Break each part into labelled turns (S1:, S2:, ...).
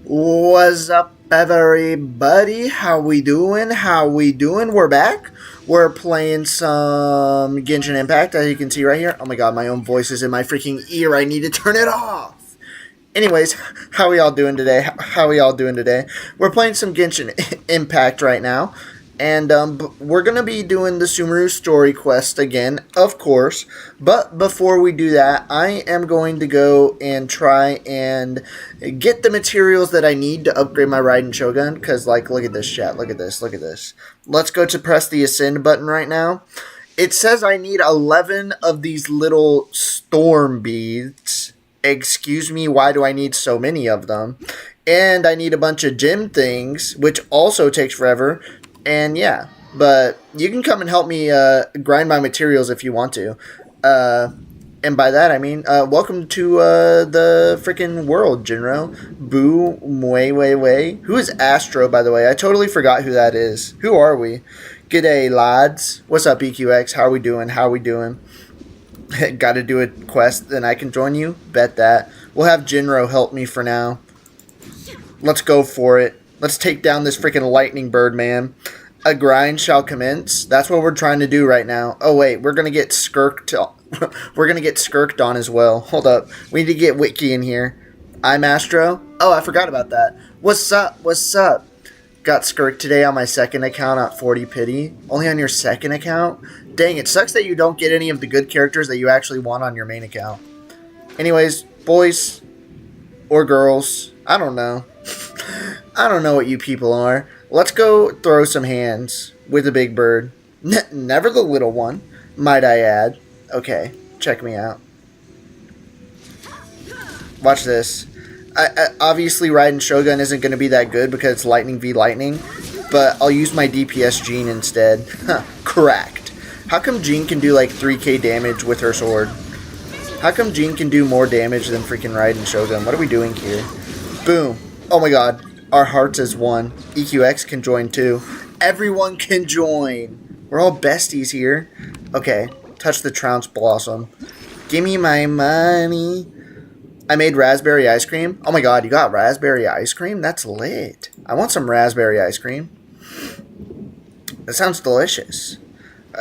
S1: What's up, everybody? How we doing? We're back. We're playing some Genshin Impact, as you can see right here. Oh my god, my own voice is in my freaking ear. I need to turn it off. Anyways, how we all doing today? We're playing some Genshin Impact right now. And we're going to be doing the Sumeru story quest again, of course. But before we do that, I am going to go and try and get the materials that I need to upgrade my Raiden Shogun. Because, like, look at this, chat. Look at this. Let's go to press the Ascend button right now. It says I need 11 of these little storm beads. Excuse me, why do I need so many of them? And I need a bunch of gem things, which also takes forever. And yeah, but you can come and help me grind my materials if you want to. And by that I mean, welcome to the freaking world, Jinro. Boo, way. Who is Astro, by the way? I totally forgot who that is. Who are we? G'day, lads. What's up, EQX? How we doing? Gotta do a quest, then I can join you? Bet that. We'll have Jinro help me for now. Let's go for it. Let's take down this freaking lightning bird, man. A grind shall commence. That's what we're trying to do right now. Oh, wait. We're going to get skirked. We're going to get skirked on as well. Hold up. We need to get Wiki in here. I'm Astro. Oh, I forgot about that. What's up? Got skirked today on my second account at 40 pity. Only on your second account? Dang, it sucks that you don't get any of the good characters that you actually want on your main account. Anyways, boys or girls, I don't know. I don't know what you people are. Let's go throw some hands with the big bird. Never the little one, might I add. Okay, check me out. Watch this. Obviously, Raiden Shogun isn't going to be that good because it's Lightning v Lightning, but I'll use my DPS Jean instead. Cracked. How come Jean can do like 3k damage with her sword? How come Jean can do more damage than freaking Raiden Shogun? What are we doing here? Boom. Oh my god. Our hearts is one. EQX can join too. Everyone can join. We're all besties here. Okay. Touch the trounce blossom. Give me my money. I made raspberry ice cream. Oh my god, you got raspberry ice cream? That's lit. I want some raspberry ice cream. That sounds delicious.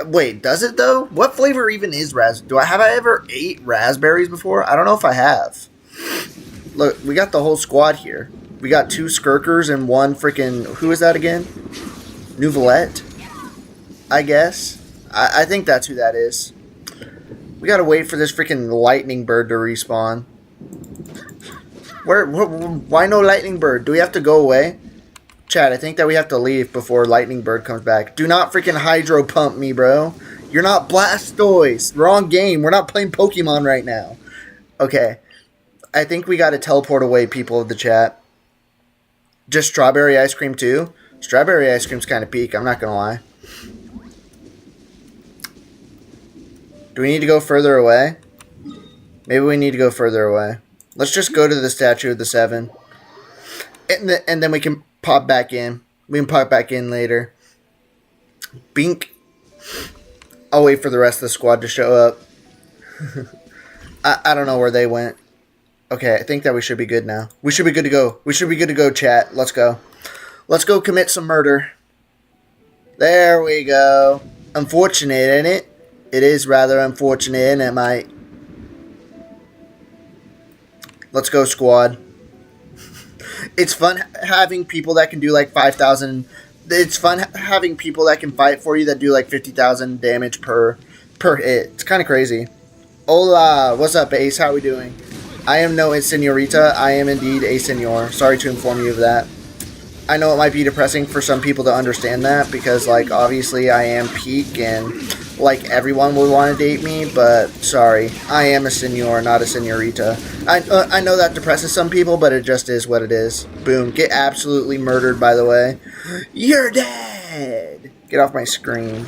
S1: Wait, does it though? What flavor even is raspberry? Have I ever ate raspberries before? I don't know if I have. Look, we got the whole squad here. We got 2 skirkers and 1 freaking... Who is that again? Nouvelette? I guess. I think that's who that is. We gotta wait for this freaking lightning bird to respawn. Why no lightning bird? Do we have to go away? Chat, I think that we have to leave before lightning bird comes back. Do not freaking hydro pump me, bro. You're not Blastoise. Wrong game. We're not playing Pokemon right now. Okay. I think we gotta teleport away, people of the chat. Just strawberry ice cream too? Strawberry ice cream's kind of peak, I'm not gonna lie. Do we need to go further away? Maybe we need to go further away. Let's just go to the statue of the 7. And then we can pop back in. We can pop back in later. Bink. I'll wait for the rest of the squad to show up. I don't know where they went. Okay, I think that we should be good now. We should be good to go. Chat. Let's go. Let's go commit some murder. There we go. Unfortunate, isn't it? It is rather unfortunate, isn't it, mate? Let's go, squad. It's fun having people that can do like 5,000. It's fun having people that can fight for you that do like 50,000 damage per hit. It's kind of crazy. Hola, what's up, Ace? How we doing? I am no senorita. I am indeed a senor. Sorry to inform you of that. I know it might be depressing for some people to understand that because, like, obviously I am peak and, like, everyone would want to date me, but sorry. I am a senor, not a senorita. I know that depresses some people, but it just is what it is. Boom. Get absolutely murdered, by the way. You're dead! Get off my screen.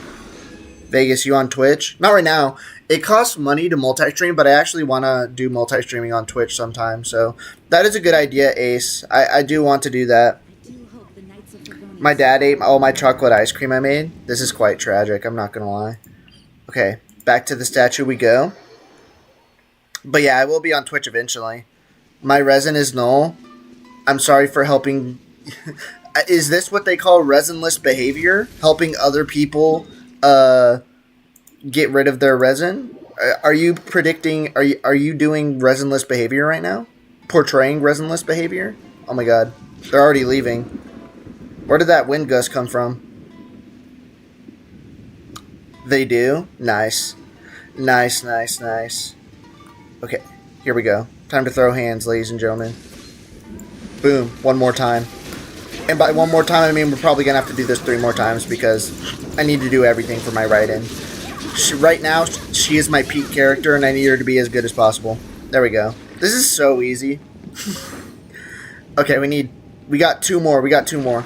S1: Vegas, you on Twitch? Not right now. It costs money to multi-stream, but I actually want to do multi-streaming on Twitch sometime. So that is a good idea, Ace. I do want to do that. My dad ate all my chocolate ice cream I made. This is quite tragic, I'm not going to lie. Okay, back to the statue we go. But yeah, I will be on Twitch eventually. My resin is null. I'm sorry for helping. Is this what they call resinless behavior? Helping other people get rid of their resin? Are you predicting? Are you doing resinless behavior right now? Portraying resinless behavior? Oh my god, they're already leaving. Where did that wind gust come from? They do? Nice. Nice, nice, nice. Okay, here we go. Time to throw hands, ladies and gentlemen. Boom, one more time. And by one more time, I mean we're probably going to have to do this 3 more times because I need to do everything for my write-in. Right now, she is my peak character, and I need her to be as good as possible. There we go. This is so easy. Okay, we got 2 more. We got 2 more.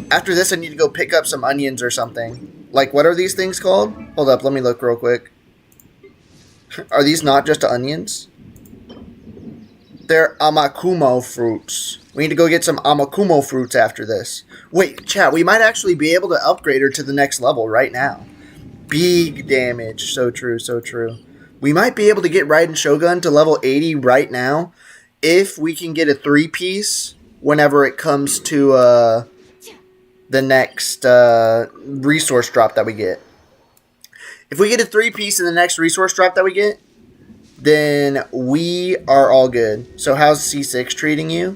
S1: After this, I need to go pick up some onions or something. Like, what are these things called? Hold up, let me look real quick. Are these not just onions? They're amakumo fruits. We need to go get some amakumo fruits after this. Wait, chat, we might actually be able to upgrade her to the next level right now. Big damage. So true, so true. We might be able to get Raiden Shogun to level 80 right now if we can get a 3-piece whenever it comes to the next resource drop that we get. If we get a 3-piece in the next resource drop that we get, then we are all good. So how's C6 treating you?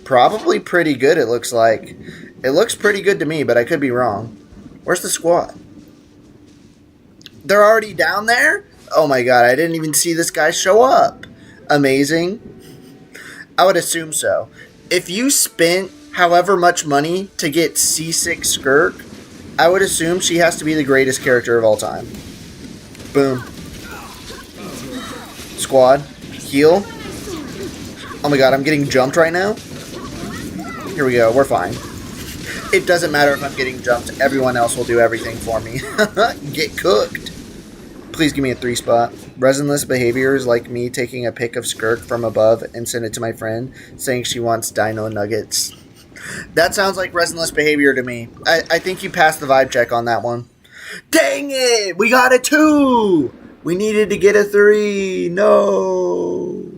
S1: Probably pretty good, it looks like. It looks pretty good to me, but I could be wrong. Where's the squad? They're already down there? Oh my god, I didn't even see this guy show up. Amazing. I would assume so. If you spent however much money to get C6 Skirk, I would assume she has to be the greatest character of all time. Boom. Squad. Heal. Oh my god, I'm getting jumped right now. Here we go, we're fine. It doesn't matter if I'm getting jumped. Everyone else will do everything for me. Get cooked. Please give me a 3 spot. Resinless behavior is like me taking a pic of Skirk from above and send it to my friend saying she wants dino nuggets. That sounds like resinless behavior to me. I think you passed the vibe check on that one. Dang it! We got a 2! We needed to get a 3. No.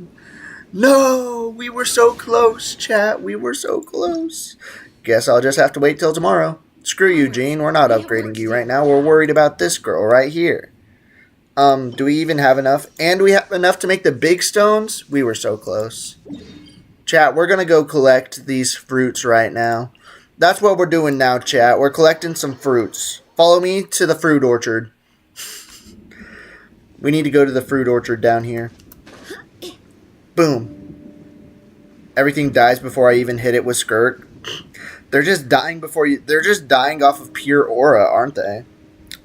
S1: No! We were so close, chat. We were so close. Guess I'll just have to wait till tomorrow. Screw you, Gene. We're not upgrading you right now. We're worried about this girl right here. Do we even have enough? And we have enough to make the big stones? We were so close. Chat, we're going to go collect these fruits right now. That's what we're doing now, chat. We're collecting some fruits. Follow me to the fruit orchard. We need to go to the fruit orchard down here. Boom. Everything dies before I even hit it with Skirk. They're just dying before you. They're just dying off of pure aura, aren't they?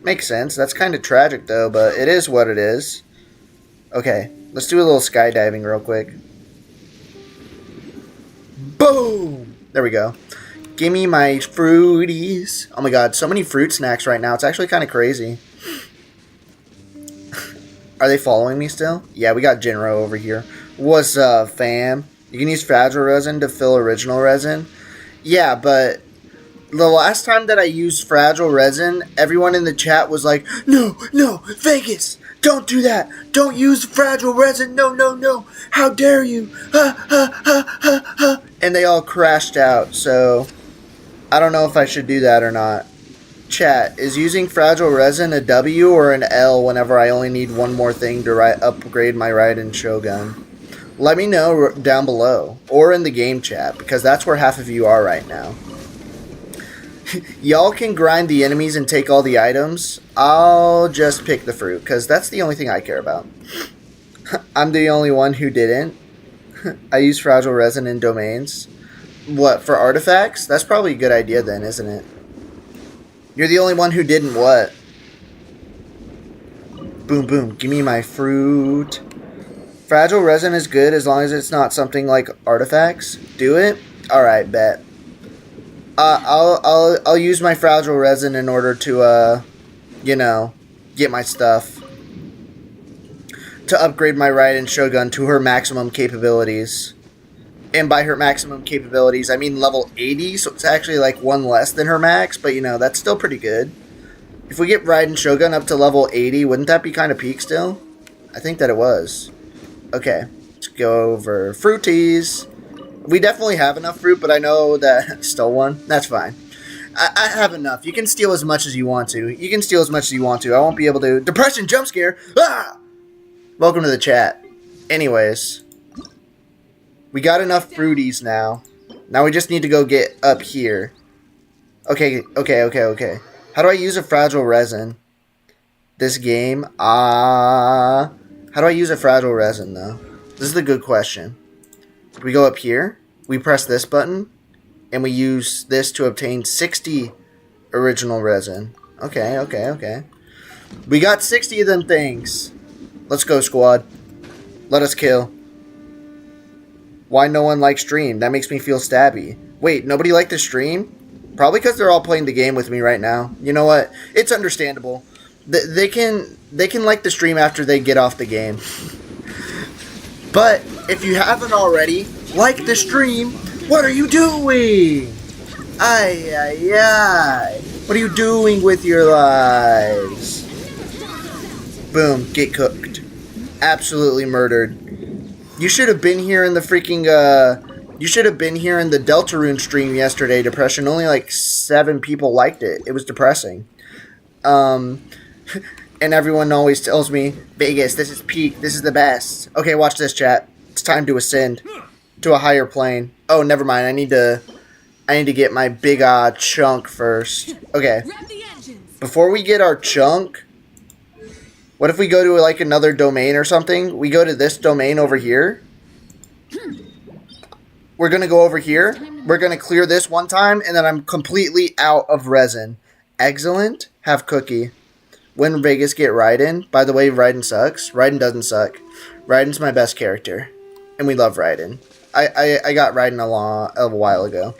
S1: Makes sense. That's kind of tragic, though, but it is what it is. Okay, let's do a little skydiving real quick. Boom! There we go. Gimme my fruities. Oh my god, so many fruit snacks right now. It's actually kind of crazy. Are they following me still? Yeah, we got Jinro over here. What's up, fam? You can use fragile resin to fill original resin. Yeah, but the last time that I used fragile resin, everyone in the chat was like, no, no, Vegas, don't do that. Don't use fragile resin. No, no, no. How dare you? Ha, ha, ha, ha, ha. And they all crashed out, so I don't know if I should do that or not. Chat, is using fragile resin a W or an L whenever I only need one more thing to upgrade my Raiden Shogun? Let me know down below or in the game chat because that's where half of you are right now. Y'all can grind the enemies and take all the items. I'll just pick the fruit because that's the only thing I care about. I'm the only one who didn't. I use fragile resin in domains. What, for artifacts? That's probably a good idea then, isn't it? You're the only one who didn't what? Boom, boom. Give me my fruit. Fragile resin is good as long as it's not something like artifacts. Do it? Alright, bet. I'll use my fragile resin in order to, you know, get my stuff. To upgrade my Raiden Shogun to her maximum capabilities. And by her maximum capabilities, I mean level 80, so it's actually like one less than her max, but you know, that's still pretty good. If we get Raiden Shogun up to level 80, wouldn't that be kind of peak still? I think that it was. Okay, let's go over fruities. We definitely have enough fruit, but I know that... Stole one? That's fine. I have enough. You can steal as much as you want to. You can steal as much as you want to. I won't be able to... Depression jump scare! Ah! Welcome to the chat. Anyways. We got enough fruities now. Now we just need to go get up here. Okay. How do I use a fragile resin? This game? How do I use a fragile resin, though? This is the good question. We go up here. We press this button. And we use this to obtain 60 original resin. Okay. We got 60 of them things. Let's go, squad. Let us kill. Why no one likes stream? That makes me feel stabby. Wait, nobody liked the stream? Probably because they're all playing the game with me right now. You know what? It's understandable. They can like the stream after they get off the game. But if you haven't already, like the stream. What are you doing? Ay. What are you doing with your lives? Boom, get cooked. Absolutely murdered. You should have been here in the freaking, you should have been here in the Deltarune stream yesterday, Depression. Only like 7 people liked it. It was depressing. And everyone always tells me, Vegas, this is peak, this is the best. Okay, watch this, chat. It's time to ascend to a higher plane. Oh, never mind. I need to get my big chunk first. Okay. Before we get our chunk, what if we go to like another domain or something? We go to this domain over here. We're going to go over here. We're going to clear this one time, and then I'm completely out of resin. Excellent. Have cookie. When Vegas get Raiden. By the way, Raiden sucks. Raiden doesn't suck. Raiden's my best character. And we love Raiden. I got Raiden a while ago.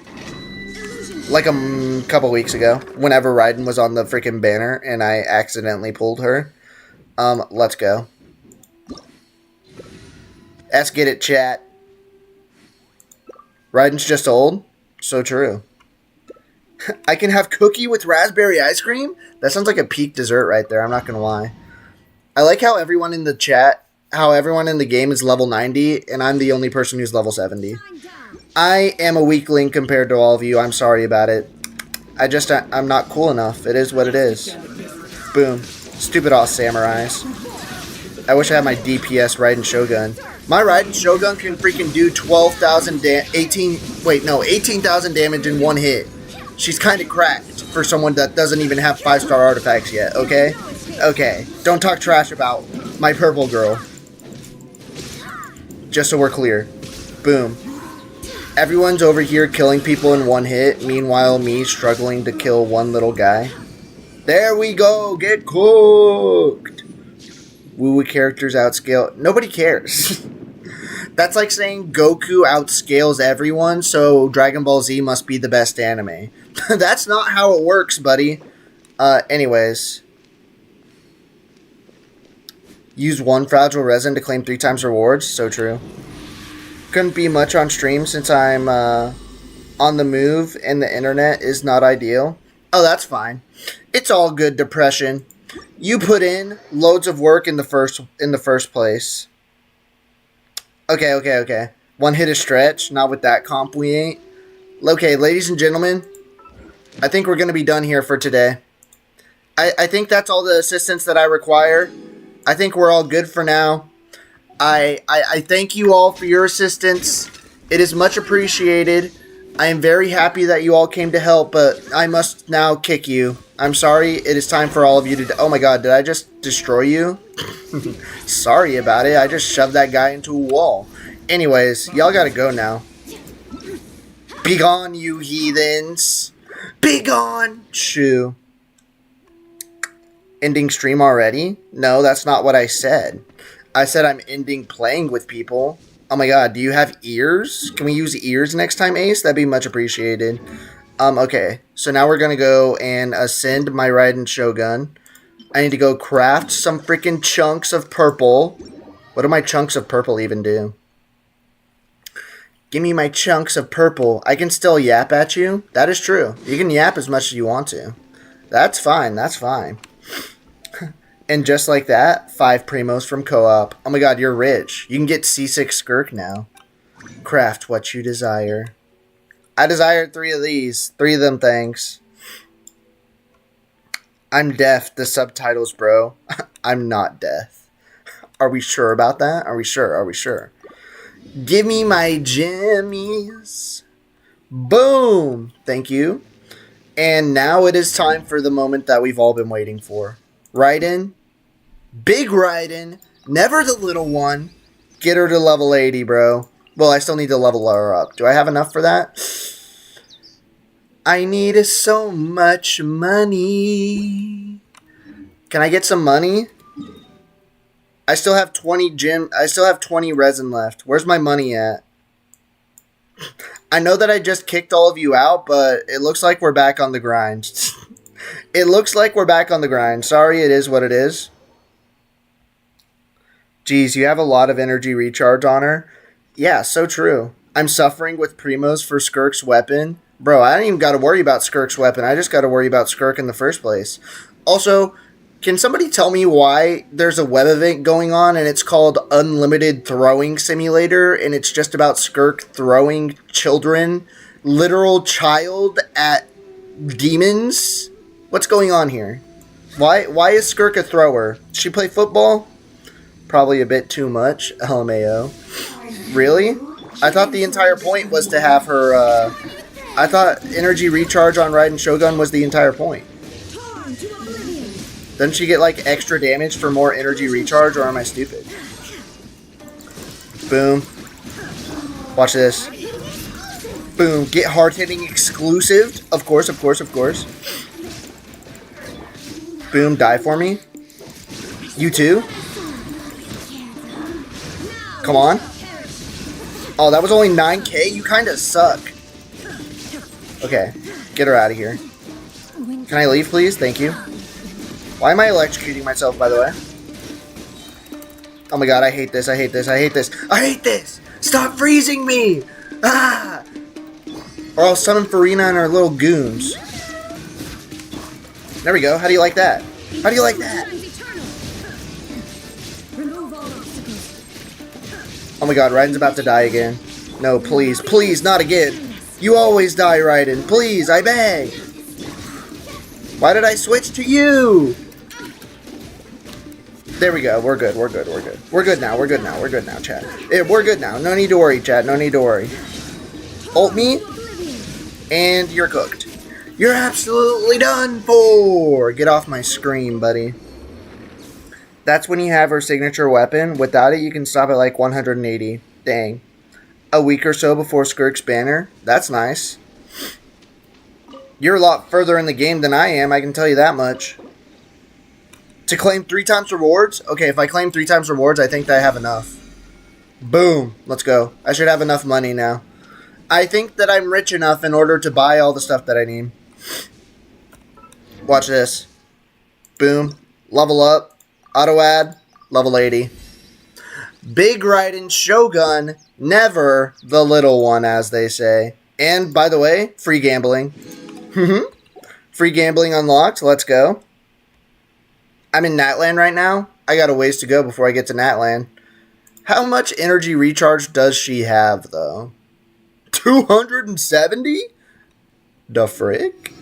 S1: Like a couple weeks ago. Whenever Raiden was on the freaking banner and I accidentally pulled her. Let's go. Let's get it, chat. Raiden's just old. So true. I can have cookie with raspberry ice cream? That sounds like a peak dessert right there. I'm not going to lie. I like how everyone in the chat, how everyone in the game is level 90, and I'm the only person who's level 70. I am a weakling compared to all of you. I'm sorry about it. I'm not cool enough. It is what it is. Boom. Stupid ass samurais. I wish I had my DPS Raiden Shogun. My Raiden Shogun can freaking do 18,000 damage in one hit. She's kind of cracked for someone that doesn't even have 5-star artifacts yet, okay? Okay. Don't talk trash about my purple girl. Just so we're clear. Boom. Everyone's over here killing people in one hit. Meanwhile, me struggling to kill one little guy. There we go. Get cooked. Woo-woo characters outscale. Nobody cares. That's like saying Goku outscales everyone, so Dragon Ball Z must be the best anime. That's not how it works, buddy. Anyways. Use 1 fragile resin to claim 3 times rewards. So true. Couldn't be much on stream since I'm on the move and the internet is not ideal. Oh, that's fine. It's all good, Depression. You put in loads of work in the first place. Okay. One hit a stretch. Not with that comp we ain't. Okay, ladies and gentlemen. I think we're going to be done here for today. I think that's all the assistance that I require. I think we're all good for now. I thank you all for your assistance. It is much appreciated. I am very happy that you all came to help, but I must now kick you. I'm sorry. It is time for all of you to... Oh my god, did I just destroy you? Sorry about it. I just shoved that guy into a wall. Anyways, y'all gotta go now. Be gone, you heathens. Be gone. Shoo. Ending stream already? No, that's not what I said. I said I'm ending playing with people. Oh my god, do you have ears? Can we use ears next time, Ace? That'd be much appreciated. Okay. So now we're gonna go and ascend my Raiden Shogun. I need to go craft some freaking chunks of purple. What do my chunks of purple even do? Give me my chunks of purple. I can still yap at you. That is true. You can yap as much as you want to. That's fine. That's fine. And just like that, 5 primos from co-op. Oh my god, you're rich. You can get C6 Skirk now. Craft what you desire. I desire 3 of these. 3 of them, thanks. I'm deaf. The subtitles, bro. I'm not deaf. Are we sure about that? Are we sure? Are we sure? Give me my jimmies. Boom. Thank you. And now it is time for the moment that we've all been waiting for. Raiden. Big Raiden. Never the little one. Get her to level 80, bro. Well, I still need to level her up. Do I have enough for that? I need so much money. Can I get some money? I still have 20 resin left. Where's my money at? I know that I just kicked all of you out, but it looks like we're back on the grind. It looks like we're back on the grind. Sorry, it is what it is. Geez, you have a lot of energy recharge on her. Yeah, so true. I'm suffering with primos for Skirk's weapon. Bro, I don't even got to worry about Skirk's weapon. I just got to worry about Skirk in the first place. Also, can somebody tell me why there's a web event going on and it's called Unlimited Throwing Simulator and it's just about Skirk throwing children, literal child, at demons? What's going on here? Why is Skirk a thrower? Does she play football? Probably a bit too much. LMAO. Really? I thought the entire point was to have her, I thought energy recharge on Raiden Shogun was the entire point. Doesn't she get, like, extra damage for more energy recharge, or am I stupid? Boom. Watch this. Boom. Get hard-hitting exclusive. Of course, of course, of course. Boom. Die for me. You too. Come on. Oh, that was only 9k? You kind of suck. Okay. Get her out of here. Can I leave, please? Thank you. Why am I electrocuting myself, by the way? Oh my god, I hate this, I hate this, I hate this. I hate this! Stop freezing me! Ah! Or I'll summon Farina and her little goons. There we go. How do you like that? How do you like that? Oh my god, Raiden's about to die again. No, please, please, not again. You always die, Raiden. Please, I beg. Why did I switch to you? There we go. We're good. We're good. We're good. We're good now. We're good now. We're good now, chat. We're good now. No need to worry, chat. No need to worry. Ult me, and you're cooked. You're absolutely done for. Get off my screen, buddy. That's when you have her signature weapon. Without it, you can stop at like 180. Dang. A week or so before Skirk's banner. That's nice. You're a lot further in the game than I am, I can tell you that much. To claim 3 times rewards? Okay, if I claim 3 times rewards, I think that I have enough. Boom. Let's go. I should have enough money now. I think that I'm rich enough in order to buy all the stuff that I need. Watch this. Boom. Level up. Auto add. Level 80. Big Raiden Shogun. Never the little one, as they say. And, by the way, free gambling. Free gambling unlocked. Let's go. I'm in Natland right now. I got a ways to go before I get to Natland. How much energy recharge does she have, though? 270? The frick?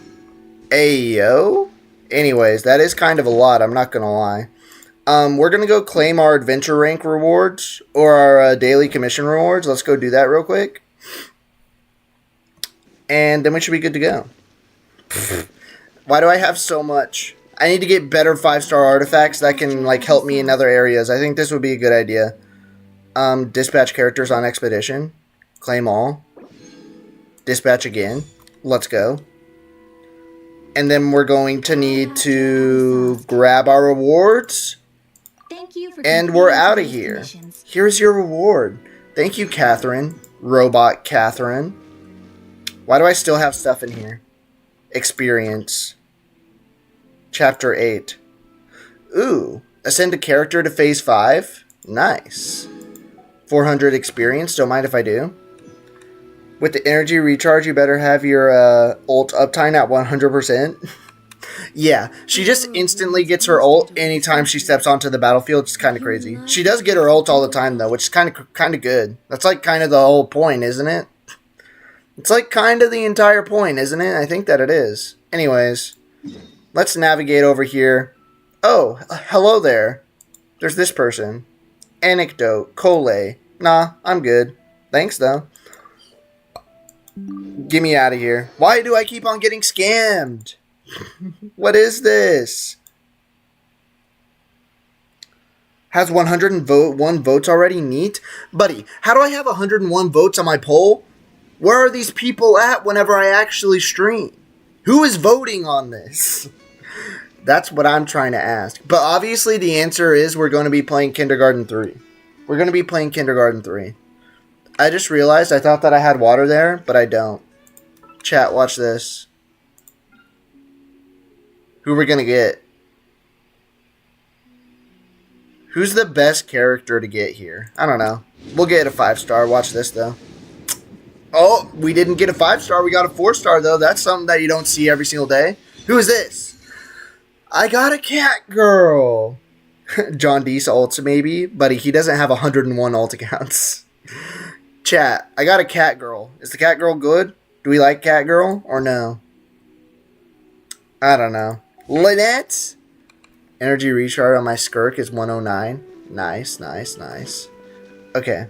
S1: Ayo. Anyways, that is kind of a lot, I'm not gonna lie. We're gonna go claim our adventure rank rewards, or our daily commission rewards. Let's go do that real quick. And then we should be good to go. Why do I have so much? I need to get better 5-star artifacts that can, like, help me in other areas. I think this would be a good idea. Dispatch characters on expedition. Claim all. Dispatch again. Let's go. And then we're going to need to grab our rewards.
S2: Thank you for
S1: and we're out of here. Here's your reward. Thank you, Catherine. Robot Catherine. Why do I still have stuff in here? Experience. Chapter 8. Ooh. Ascend a character to phase 5. Nice. 400 experience. Don't mind if I do. With the energy recharge, you better have your ult uptime at 100%. Yeah, she just instantly gets her ult anytime she steps onto the battlefield. It's kind of crazy. She does get her ult all the time though, which is kind of good. That's like kind of the whole point, isn't it? It's like kind of the entire point, isn't it? I think that it is. Anyways, let's navigate over here. Oh, hello there. There's this person. Anecdote. Cole. Nah, I'm good. Thanks, though. Get me out of here. Why do I keep on getting scammed? What is this? Has 101 votes already? Neat. Buddy, how do I have 101 votes on my poll? Where are these people at whenever I actually stream? Who is voting on this? That's what I'm trying to ask. But obviously the answer is we're going to be playing Kindergarten 3. We're going to be playing Kindergarten 3. I just realized I thought that I had water there, but I don't. Chat, watch this. Who we're going to get? Who's the best character to get here? I don't know. We'll get a 5-star. Watch this, though. Oh, we didn't get a 5-star. We got a 4-star, though. That's something that you don't see every single day. Who is this? I got a cat girl. John Deese ults, maybe. But he doesn't have 101 ult accounts. Chat, I got a cat girl. Is the cat girl good? Do we like cat girl or no? I don't know. Lynette? Energy recharge on my skirk is 109. Nice, nice, nice. Okay.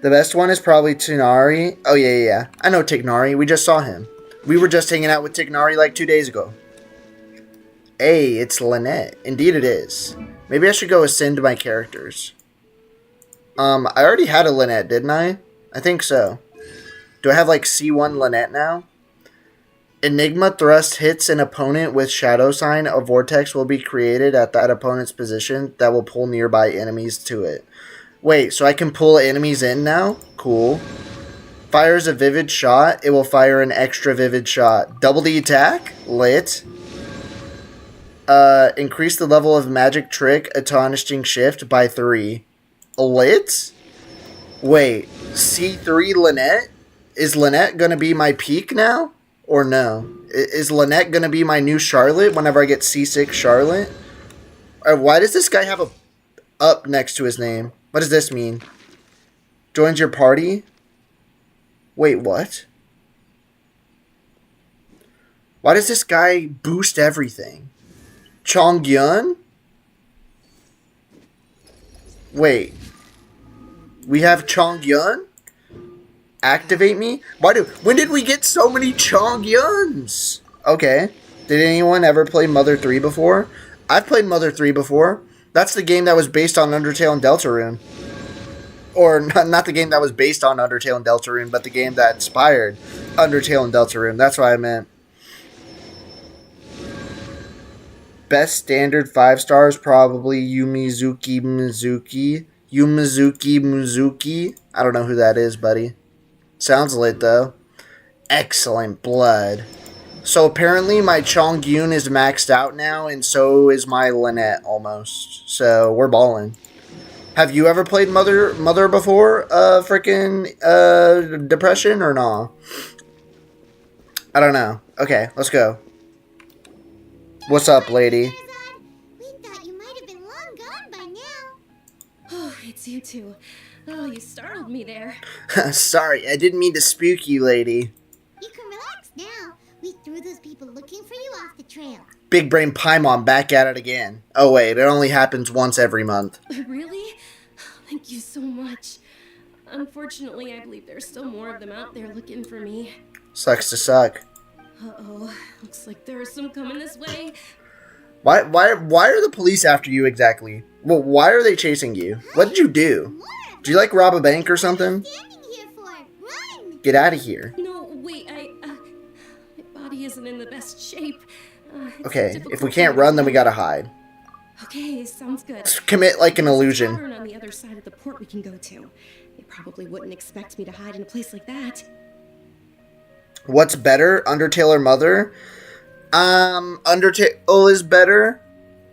S1: The best one is probably Tignari. Oh, yeah. I know Tignari. We just saw him. We were just hanging out with Tignari like 2 days ago. Hey, it's Lynette. Indeed it is. Maybe I should go ascend my characters. I already had a Lynette, didn't I? I think so. Do I have like C1 Lynette now? Enigma thrust hits an opponent with shadow sign. A vortex will be created at that opponent's position that will pull nearby enemies to it. Wait, so I can pull enemies in now? Cool. Fires a vivid shot. It will fire an extra vivid shot. Double the attack? Lit. Increase the level of magic trick astonishing shift by 3. Lit? Wait, C3 Lynette? Is Lynette gonna be my peak now? Or no? Is Lynette gonna be my new Charlotte whenever I get C6 Charlotte? Why does this guy have a up next to his name? What does this mean? Joins your party? Wait, what? Why does this guy boost everything? Chongyun? Wait. We have Chongyun? Activate me? When did we get so many Chongyuns? Okay. Did anyone ever play Mother 3 before? I've played Mother 3 before. That's the game that was based on Undertale and Deltarune. Or not the game that was based on Undertale and Deltarune, but the game that inspired Undertale and Deltarune. That's what I meant. Best standard 5 stars, probably Yumizuki Mizuki. Yumizuki Mizuki. I don't know who that is, buddy. Sounds lit, though. Excellent blood. So apparently my Chongyun is maxed out now, and so is my Lynette almost. So we're balling. Have you ever played Mother before? Depression or nah? I don't know. Okay, let's go. What's up, lady?
S2: We thought you might have been long gone by now.
S3: Oh, it's you two. Oh, you startled me there.
S1: Sorry, I didn't mean to spook you, lady.
S2: You can relax now. We threw those people looking for you off the trail.
S1: Big Brain Paimon back at it again. Oh wait, it only happens once every month.
S3: Really? Thank you so much. Unfortunately, I believe there's still more of them out there looking for me.
S1: Sucks to suck.
S3: Uh-oh. Looks like there are some coming this way.
S1: Why are the police after you exactly? Well, why are they chasing you? What did you do? Did you like rob a bank or something?
S2: Standing here for? Run!
S1: Get out of here.
S3: No, wait, my body isn't in the best shape.
S1: Okay, if we can't run, then we gotta hide.
S3: Okay, sounds good.
S1: Commit like an illusion.
S3: There's a tavern on the other side of the port we can go to. They probably wouldn't expect me to hide in a place like that.
S1: What's better, Undertale or Mother? Undertale is better.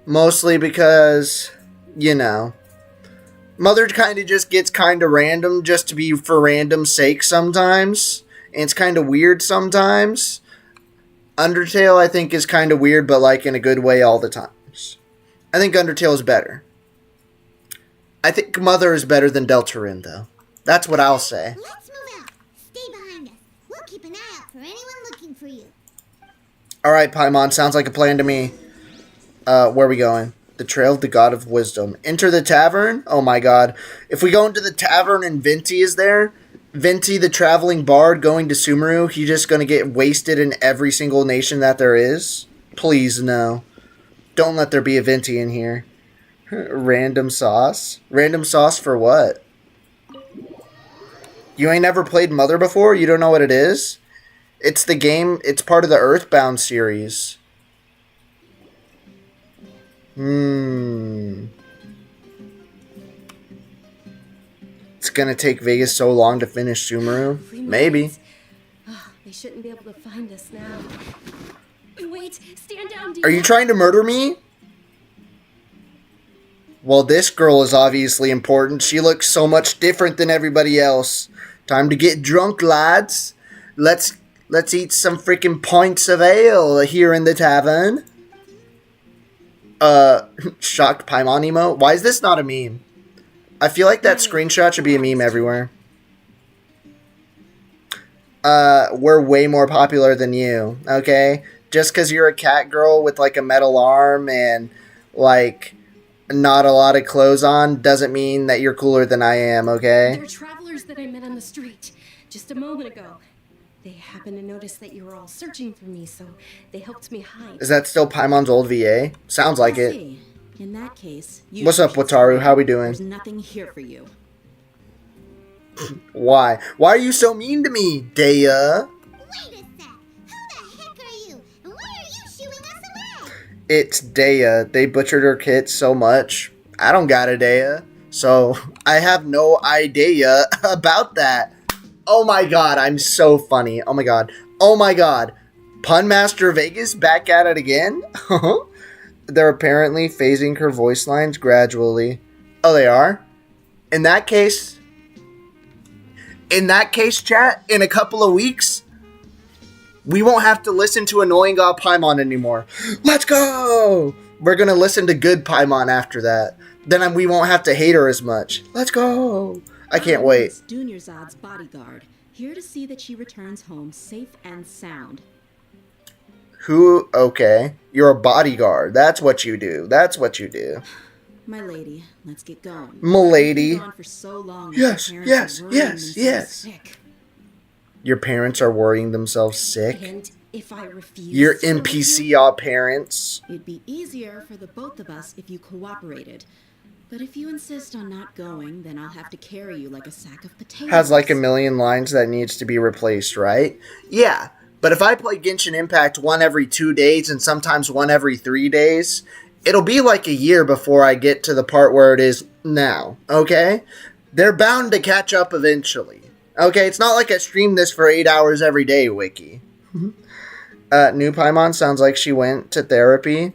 S1: Mostly because, you know, Mother kind of just gets kind of random just to be for random sake sometimes. And it's kind of weird sometimes. Undertale, I think, is kind of weird, but like in a good way all the times. I think Undertale is better. I think Mother is better than Deltarune, though. That's what I'll say.
S2: Let's move out. Stay behind us. We'll keep an eye out for anyone looking for you.
S1: Alright, Paimon, sounds like a plan to me. Where are we going? The Trail of the God of Wisdom. Enter the tavern? Oh my god. If we go into the tavern and Venti is there, Venti, the traveling bard, going to Sumeru, he's just gonna get wasted in every single nation that there is? Please, no. Don't let there be a Venti in here. Random sauce? Random sauce for what? You ain't never played Mother before? You don't know what it is? It's the game, it's part of the Earthbound series. It's gonna take Vegas so long to finish Sumeru. Maybe.
S3: Oh, they shouldn't be able to find us now. Wait, stand down, dear.
S1: Are you trying to murder me? Well, this girl is obviously important. She looks so much different than everybody else. Time to get drunk, lads. Let's eat some freaking pints of ale here in the tavern. Shocked Paimon emo? Why is this not a meme? I feel like that screenshot should be a meme everywhere. We're way more popular than you, okay? Just because you're a cat girl with like a metal arm and like not a lot of clothes on doesn't mean that you're cooler than I am, okay?
S3: They're travelers that I met on the street just a moment ago. They happened to notice that you were all searching for me, so they helped me hide.
S1: Is that still Paimon's old VA? Sounds like it.
S4: In that case,
S1: What's up, Wataru? How we doing?
S4: There's nothing here for you.
S1: Why? Why are you so mean to me, Dea?
S2: Wait a sec. Who the heck are you? And why are you shooing us away?
S1: It's Dea. They butchered her kit so much. I don't got a Dea. So, I have no idea about that. Oh my god, I'm so funny. Oh my god. Oh my god. Pun Master Vegas back at it again? They're apparently phasing her voice lines gradually. Oh, they are? In that case, chat, in a couple of weeks, we won't have to listen to annoying God Paimon anymore. Let's go! We're gonna listen to good Paimon after that. Then we won't have to hate her as much. Let's go! I can't wait.
S4: Dunyarzad's bodyguard, here to see that she returns home safe and sound.
S1: Who? Okay. You're a bodyguard. That's what you do. That's what you do.
S4: My lady, let's get going.
S1: M'lady.
S4: You've been gone for so long that
S1: Yes,
S4: your
S1: yes,
S4: parents are worrying
S1: yes,
S4: themselves
S1: yes.
S4: sick.
S1: Your parents are worrying themselves sick.
S3: And if I refuse...
S1: Your
S3: to go with
S1: NPC
S3: you,
S1: all parents.
S4: It'd be easier for the both of us if you cooperated. But if you insist on not going, then I'll have to carry you like a sack of potatoes.
S1: Has like a million lines that needs to be replaced, right? Yeah. But if I play Genshin Impact one every 2 days and sometimes one every 3 days, it'll be like a year before I get to the part where it is now, okay? They're bound to catch up eventually. Okay, it's not like I stream this for 8 hours every day, Wiki. New Paimon sounds like she went to therapy.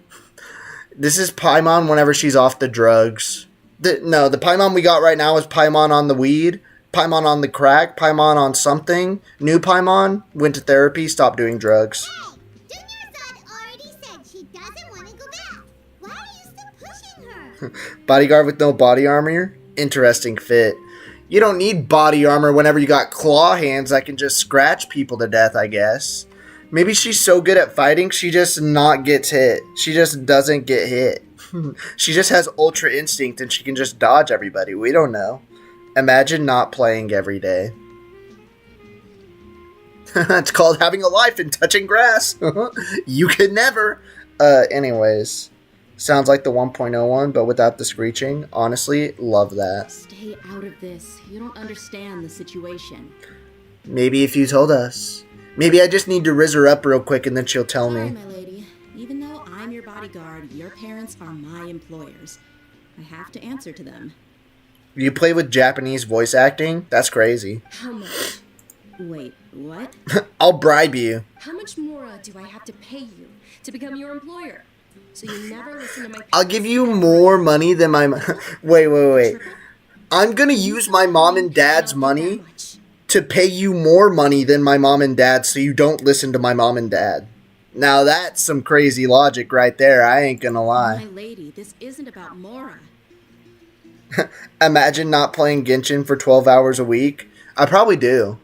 S1: This is Paimon whenever she's off the drugs. No, the Paimon we got right now is Paimon on the weed. Paimon on the crack, Paimon on something. New Paimon went to therapy, stopped doing drugs.
S2: Hey, Dunyarzad already said she doesn't want to go back. Why are you still pushing her?
S1: Bodyguard with no body armor? Interesting fit. You don't need body armor whenever you got claw hands that can just scratch people to death, I guess. Maybe she's so good at fighting, she just not gets hit. She just doesn't get hit. She just has ultra instinct and she can just dodge everybody. We don't know. Imagine not playing every day. It's called having a life and touching grass. You could never. Anyways. Sounds like the 1.0 one, but without the screeching. Honestly, love that.
S4: Stay out of this. You don't understand the situation.
S1: Maybe if you told us. Maybe I just need to rizz her up real quick and then she'll tell
S4: Sorry,
S1: me.
S4: my lady. Even though I'm your bodyguard, your parents are my employers. I have to answer to them.
S1: You play with Japanese voice acting? That's crazy.
S3: How much?
S4: Wait, what?
S1: I'll bribe you.
S3: How much more do I have to pay you to become your employer? So you never listen to my...
S1: I'll give you more money than my... Wait. I'm gonna use my mom and dad's money to pay you more money than my mom and dad so you don't listen to my mom and dad. Now that's some crazy logic right there, I ain't gonna
S4: My
S1: lie.
S4: lady, this isn't about Mora.
S1: Imagine not playing Genshin for 12 hours a week. I probably do.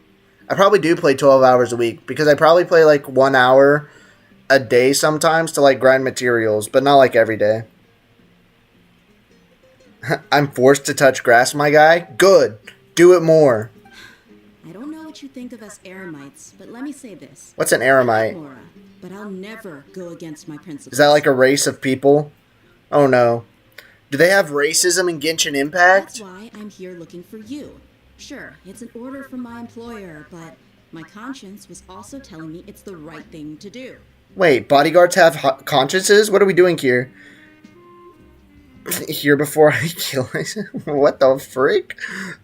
S1: I probably do play 12 hours a week because I probably play like 1 hour a day sometimes to like grind materials, but not like every day. I'm forced to touch grass, my guy. Good. Do it more.
S4: I don't know what you think of us Eremites, but let me say this.
S1: What's an
S4: I like
S1: eremite?
S4: Mora, but I'll never go against my principles.
S1: Is that like a race of people? Oh no. Do they have racism in Genshin
S4: That's
S1: Impact?
S4: why I'm here looking for you. Sure, it's an order from my employer, but my conscience was also telling me it's the right thing to do.
S1: Wait, bodyguards have consciences? What are we doing here? Here before I kill myself? What the freak?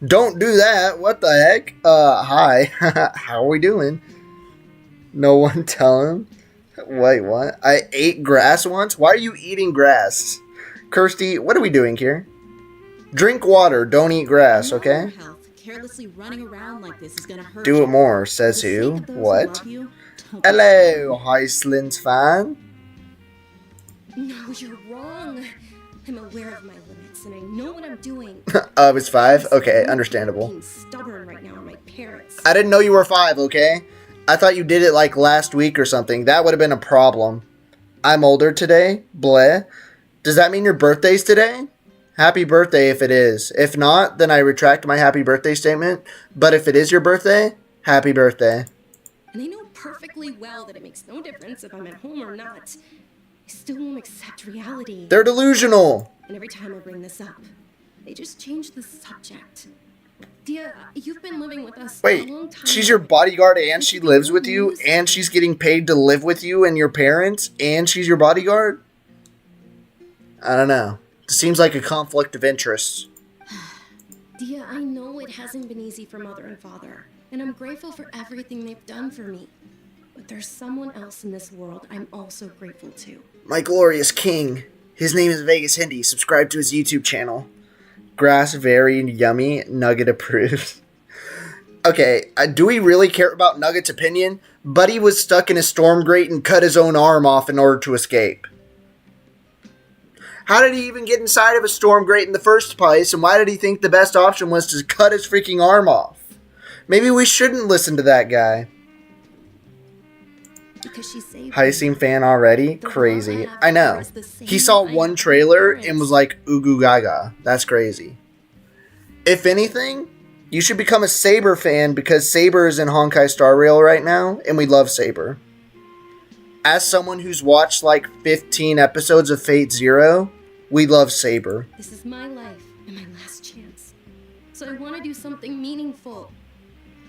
S1: Don't do that. What the heck? Hi. How are we doing? No one tell him. Wait, what? I ate grass once? Why are you eating grass? Kirsty, what are we doing here? Drink water, don't eat grass,
S4: I know
S1: okay?
S4: your health. Carelessly running around like this is gonna hurt
S1: Do
S4: you.
S1: it more,
S4: For
S1: says
S4: the sake
S1: who?
S4: of those who
S1: What?
S4: love you, don't be
S1: Hello, Heislin's fan.
S3: No, you're wrong. I'm aware of my limits and I know what I'm doing.
S1: It's 5? Okay,
S3: I'm
S1: understandable.
S3: being stubborn right now are my parents.
S1: I didn't know you were 5, okay? I thought you did it like last week or something. That would have been a problem. I'm older today. Bleh. Does that mean your birthday's today? Happy birthday if it is. If not, then I retract my happy birthday statement. But if it is your birthday, happy birthday.
S3: And I know perfectly well that it makes no difference if I'm at home or not. I still won't accept reality.
S1: They're delusional.
S3: And every time I bring this up, they just change the subject. Dia, you've been living with us a long
S1: Wait,
S3: time.
S1: she's your bodyguard and she lives with you and she's getting paid to live with you and your parents and she's your bodyguard? I don't know. It seems like a conflict of interest.
S3: Dia, I know it hasn't been easy for Mother and Father, and I'm grateful for everything they've done for me. But there's someone else in this world I'm also grateful to.
S1: My glorious king. His name is Vegas Hindi. Subscribe to his YouTube channel. Grass very yummy. Nugget approves. Okay, do we really care about Nugget's opinion? Buddy was stuck in a storm grate and cut his own arm off in order to escape. How did he even get inside of a storm grate in the first place, and why did he think the best option was to cut his freaking arm off? Maybe we shouldn't listen to that guy.
S3: Because she saved me.
S1: Heising fan already?
S3: The
S1: Crazy.
S3: love
S1: I know.
S3: is the same
S1: He saw
S3: I
S1: one
S3: have
S1: trailer
S3: for
S1: and was
S3: parents.
S1: like, ooh goo gaga. That's crazy. If anything, you should become a Saber fan because Saber is in Honkai Star Rail right now, and we love Saber. As someone who's watched like 15 episodes of Fate Zero, we love Saber.
S3: This is my life and my last chance. So I want to do something meaningful.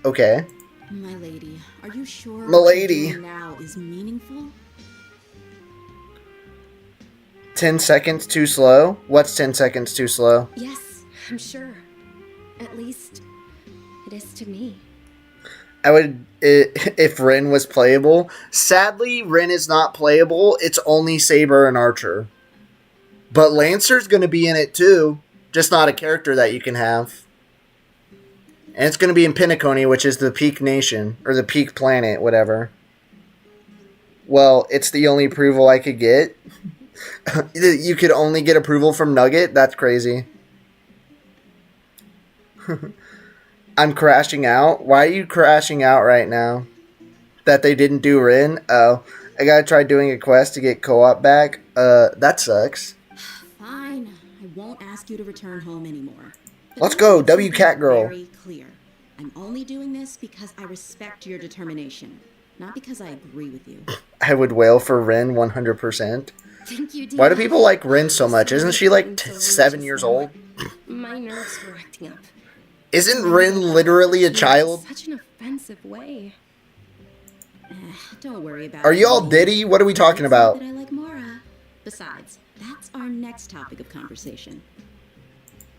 S1: Okay.
S4: My lady, are you sure
S1: M'lady.
S4: what you're doing now is meaningful?
S1: 10 seconds too slow? What's 10 seconds too slow?
S3: Yes, I'm sure. At least, it is to me.
S1: I would, if Rin was playable. Sadly, Rin is not playable. It's only Saber and Archer. But Lancer's going to be in it too. Just not a character that you can have. And it's going to be in Penacony, which is the Peak Nation. Or the Peak Planet, whatever. Well, it's the only approval I could get. You could only get approval from Nugget? That's crazy. I'm crashing out. Why are you crashing out right now? That they didn't do Rin? Oh, I gotta try doing a quest to get co-op back. That sucks.
S4: Fine, I won't ask you to return home anymore. But
S1: Let's
S4: let me
S1: go,
S4: make
S1: W
S4: something
S1: Cat Girl.
S4: Very clear. I'm only doing this because I respect your determination, not because I agree with you.
S1: I would wail for Rin 100%.
S3: Thank you, Dia.
S1: Why do people like Rin so much? Isn't she like
S3: So
S1: 7 years
S3: just now.
S1: old?
S3: My nerves were acting up.
S1: Isn't Rin literally a child?
S3: Such an offensive way.
S4: Don't worry about
S1: Are
S4: it.
S1: you all Diddy? What are we talking
S4: It's not
S1: about?
S4: that I like Mora. Besides, that's our next topic of conversation.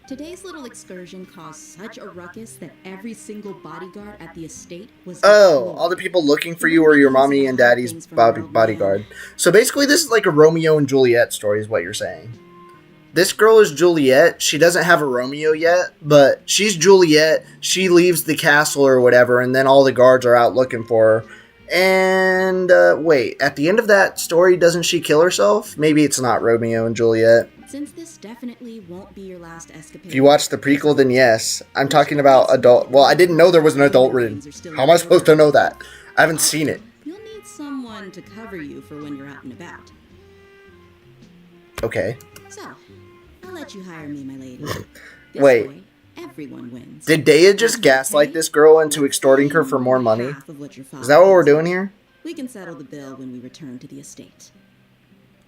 S4: Today's little excursion caused such a ruckus that every single bodyguard at the estate was
S1: Oh,
S4: deployed.
S1: all the people looking for you are your mommy and daddy's bodyguard. So basically this is like a Romeo and Juliet story is what you're saying. This girl is Juliet. She doesn't have a Romeo yet, but she's Juliet. She leaves the castle or whatever, and then all the guards are out looking for her. And, wait, at the end of that story, doesn't she kill herself? Maybe it's not Romeo and Juliet.
S4: Since this definitely won't be your last escapade.
S1: If you watch the prequel, then yes. I'm talking about adult. Well, I didn't know there was an adult Rin. How am I supposed to know that? I haven't seen it.
S4: You'll need someone to cover you for when you're out and about.
S1: Okay.
S4: So, I'll let you hire me, my lady. This
S1: Wait.
S4: way, everyone wins.
S1: Did Daya just gaslight this girl into extorting her for more money?
S4: Half of what your father
S1: Is that what we're
S4: pays.
S1: doing here?
S4: We can settle the bill when we return to the estate.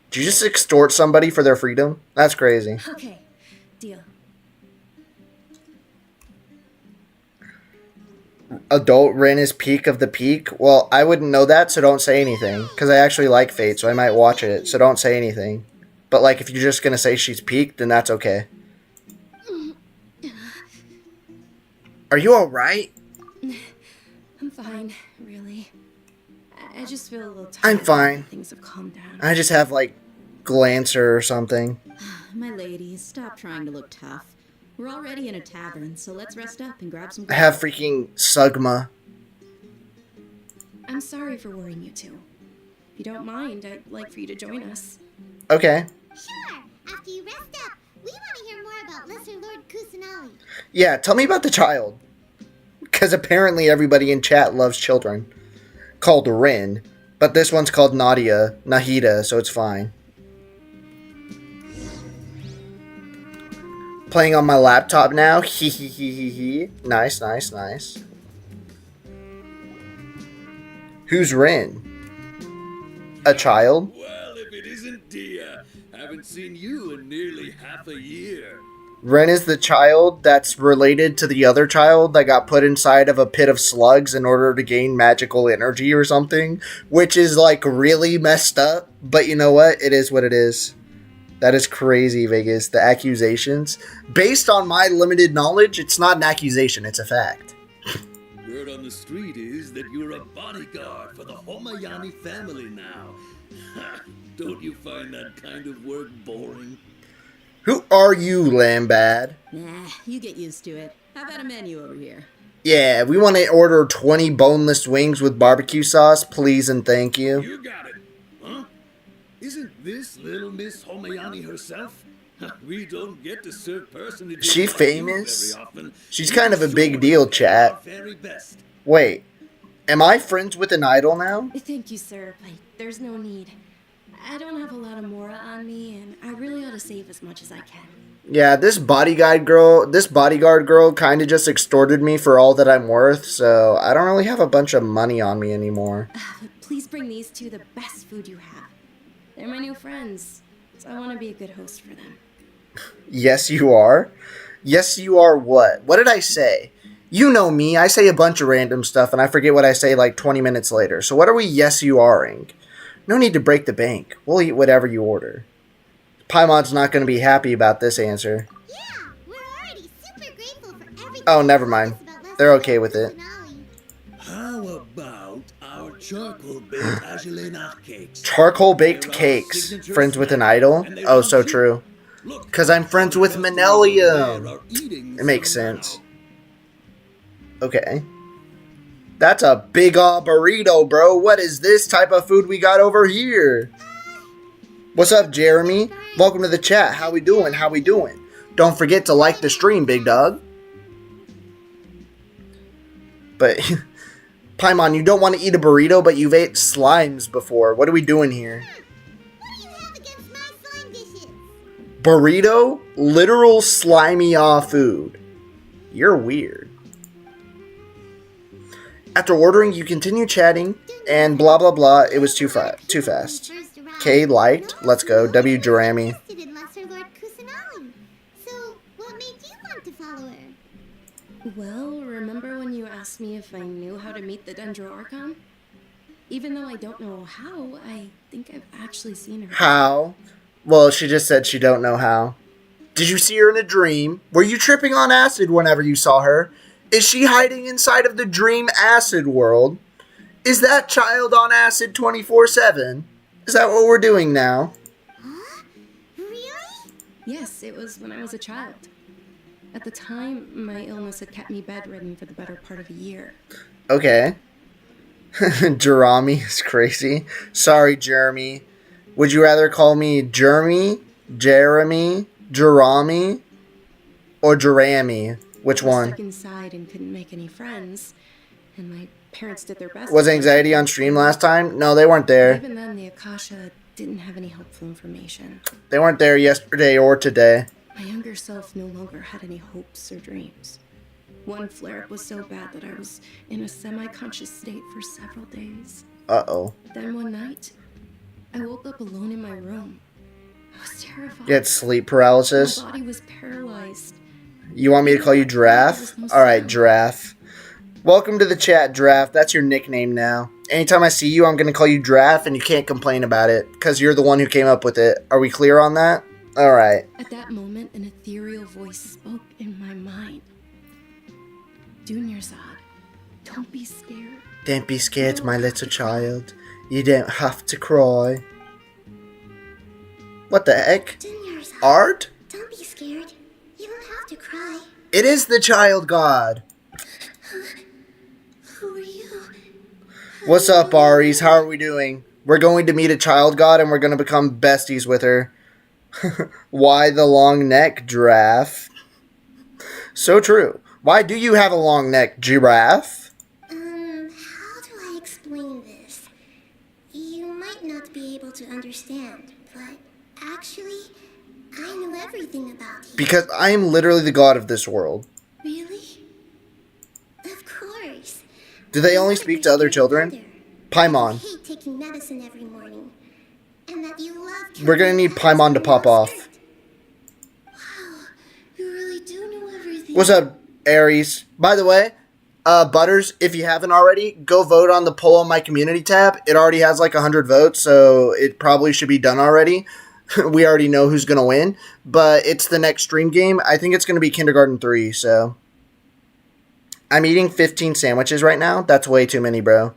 S1: Did you just extort somebody for their freedom? That's crazy.
S3: Okay, deal.
S1: Adult Rin is peak of the peak? Well, I wouldn't know that, so don't say anything. Because I actually like Fate, so I might watch it, so don't say anything. But, like, if you're just gonna say she's peaked, then that's okay. Are you alright?
S3: I'm fine, really. I just feel a little tired.
S1: I'm fine.
S3: now that Things have calmed down.
S1: I just have, like, Glancer or something.
S4: My ladies, stop trying to look tough. We're already in a tavern, so let's rest up and grab some.
S1: I have freaking Sugma.
S3: I'm sorry for worrying you two. If you don't mind, I'd like for you to join us.
S1: Okay.
S2: Sure. After you rest up, we want to hear more about Lesser Lord Kusanali.
S1: Yeah, tell me about the child. Because apparently everybody in chat loves children. Called Rin. But this one's called Nahida, so it's fine. Playing on my laptop now. Hee hee hee hee hee. Nice, nice, nice. Who's Rin? A child?
S5: Well, if it isn't Dia. Haven't seen you in nearly half a year.
S1: Ren is the child that's related to the other child that got put inside of a pit of slugs in order to gain magical energy or something, which is like really messed up. But you know what? It is what it is. That is crazy, Vegas. The accusations. Based on my limited knowledge, it's not an accusation, it's a fact.
S5: Word on the street is that you're a bodyguard for the Homayani family now. Don't you find that kind of work boring?
S1: Who are you, Lambad?
S4: Nah, you get used to it. How about a menu over here?
S1: Yeah, we want to order 20 boneless wings with barbecue sauce, please and thank you.
S5: You got it. Huh? Isn't this little Miss Homayani herself? We don't get to serve personages
S1: She
S5: like you
S1: famous?
S5: very often.
S1: She's
S5: You
S1: kind of a big
S5: sure
S1: deal,
S5: are
S1: chat.
S5: our very best.
S1: Wait, am I friends with an idol now?
S3: Thank you, sir, but there's no need. I don't have a lot of Mora on me, and I really ought to save as much as I can.
S1: Yeah, this bodyguard girl kind of just extorted me for all that I'm worth, so I don't really have a bunch of money on me anymore.
S3: But please bring these two the best food you have. They're my new friends, so I want to be a good host for them.
S1: Yes, you are. Yes, you are what? What did I say? You know me, I say a bunch of random stuff and I forget what I say like 20 minutes later. So what are we yes you are-ing? No need to break the bank. We'll eat whatever you order. Paimon's not going to be happy about this answer.
S2: Yeah, we're already super grateful for everything.
S1: Oh,
S2: you
S1: never
S2: told
S1: mind.
S2: us about Lesser
S1: They're
S2: Lord
S1: okay with it.
S2: Kusanali.
S5: How about our charcoal-baked Agelenach cakes?
S1: Charcoal baked
S5: They're our
S1: cakes.
S5: signature
S1: Friends with an
S5: snack,
S1: idol?
S5: and they
S1: Oh,
S5: want
S1: so
S5: you.
S1: true.
S5: Look,
S1: 'Cause I'm friends with
S5: customers
S1: Manelium.
S5: are eating
S1: It makes
S5: some
S1: sense.
S5: now.
S1: Okay. That's a big burrito, bro. What is this type of food we got over here? What's up, Jeremy? Welcome to the chat. How we doing? How we doing? Don't forget to like the stream, big dog. But, Paimon, you don't want to eat a burrito, but you've ate slimes before. What are we doing here?
S2: What do you have against my slime dishes?
S1: Burrito? Literal slimy food. You're weird. After ordering, you continue chatting, and blah blah blah. It was too fast. K liked. Let's go. W Jeremy.
S2: Interested in Lesser Lord Kusanali. So, what made you want to follow her?
S3: Well, remember when you asked me if I knew how to meet the Dendro Archon? Even though I don't know how, I think I've actually seen her.
S1: How? Well, she just said she don't know how. Did you see her in a dream? Were you tripping on acid whenever you saw her? Is she hiding inside of the dream acid world? Is that child on acid 24/7? Is that what we're doing now?
S2: Huh? Really?
S3: Yes, it was when I was a child. At the time, my illness had kept me bedridden for the better part of a year.
S1: Okay. Jeremy is crazy. Sorry, Jeremy. Would you rather call me Jeremy, Jeremy, or Jeremy? Which
S3: I was
S1: one?
S3: stuck inside and couldn't make any friends, and my parents did their best.
S1: Was
S3: to
S1: anxiety on stream last time? No, they weren't there.
S3: Even then, the Akasha didn't have any helpful information.
S1: They weren't there yesterday or today.
S3: My younger self no longer had any hopes or dreams. One flare-up was so bad that I was in a semi-conscious state for several days.
S1: Uh-oh.
S3: Then one night, I woke up alone in my room. I was terrified.
S1: You had sleep paralysis?
S3: My body was paralyzed.
S1: You want me to call you Giraffe? Alright, Giraffe. Welcome to the chat, Giraffe. That's your nickname now. Anytime I see you, I'm going to call you Giraffe, and you can't complain about it, because you're the one who came up with it. Are we clear on that? Alright.
S3: At that moment, an ethereal voice spoke in my mind. Dunyarzad, don't be scared.
S1: Don't be scared, my little child. You don't have to cry. What the heck?
S2: Dunyarzad,
S1: Art?
S2: don't be scared. You don't have to cry.
S1: It is the child god.
S2: Who are you?
S1: What's up, Aries? How are we doing? We're going to meet a child god and we're going to become besties with her. Why the long neck, Giraffe? So true. Why do you have a long neck, Giraffe?
S2: How do I explain this? You might not be able to understand, but actually, I know everything about you.
S1: Because I am literally the god of this world.
S2: Really? Of course.
S1: Do they only speak to other children? Paimon.
S2: You hate taking medicine every morning. And that you love
S1: We're gonna need Paimon to pop off.
S2: Wow, you really do know everything.
S1: What's up, Aries? By the way, Butters, if you haven't already, go vote on the poll on my community tab. It already has like 100 votes, so it probably should be done already. We already know who's gonna win, but it's the next stream game. I think it's gonna be Kindergarten 3, so. I'm eating 15 sandwiches right now. That's way too many, bro.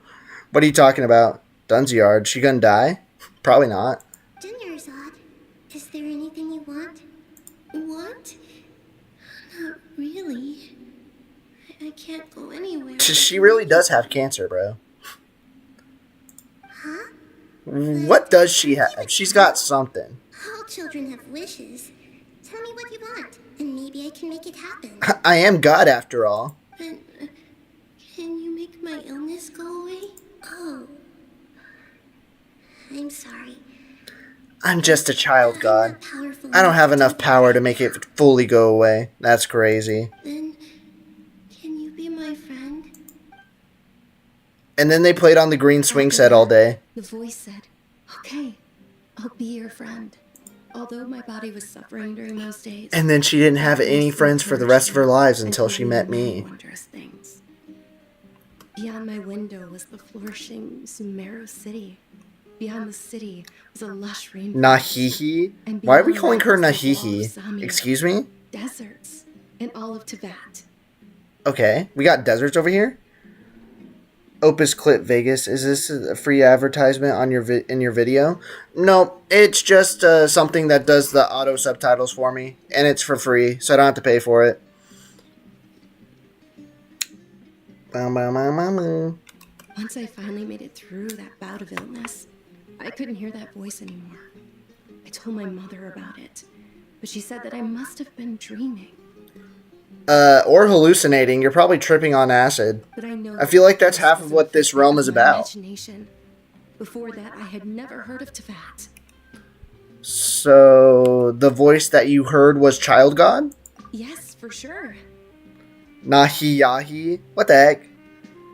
S1: What are you talking about? Dunzyard, she gonna die? Probably not.
S2: Dunyarzad, is there anything you want? Want? Not really. I can't go anywhere.
S1: She really does have cancer, bro.
S2: Huh?
S1: What does she have? She's got something.
S2: All children have wishes. Tell me what you want, and maybe I can make it happen.
S1: I am God after all.
S2: But, can you make my illness go away? Oh. I'm sorry.
S1: I'm just a child god.
S2: I'm not powerful
S1: I don't have enough
S2: do
S1: power
S2: that.
S1: to make it fully go away. That's crazy.
S2: Then, can you be my friend?
S1: And then they played on the green swing set all day.
S3: The voice said, okay, I'll be your friend. Although my body was suffering during those days.
S1: And then she didn't have any friends for the rest of her lives until she met me.
S3: Wondrous things. Beyond my window was the flourishing Sumeru city. Beyond the city was a lush rainforest.
S1: Nahihi?
S3: And
S1: Why are we
S3: beyond
S1: calling
S3: that
S1: her
S3: was the wall of
S1: Nahihi?
S3: Samir.
S1: Excuse me?
S3: Deserts and all of Tibet.
S1: Okay, we got deserts over here? Opus Clip Vegas. Is this a free advertisement on your in your video? No, it's just something that does the auto subtitles for me, and it's for free, so I don't have to pay for it.
S3: Once I finally made it through that bout of illness, I couldn't hear that voice anymore. I told my mother about it, but she said that I must have been dreaming.
S1: Or hallucinating. You're probably tripping on acid.
S3: But I know
S1: I feel like that's half of what this realm is
S3: my
S1: about.
S3: Imagination. Before that, I had never heard of Tibet.
S1: So, the voice that you heard was Child God?
S3: Yes, for sure.
S1: Nahiyahi? What the heck?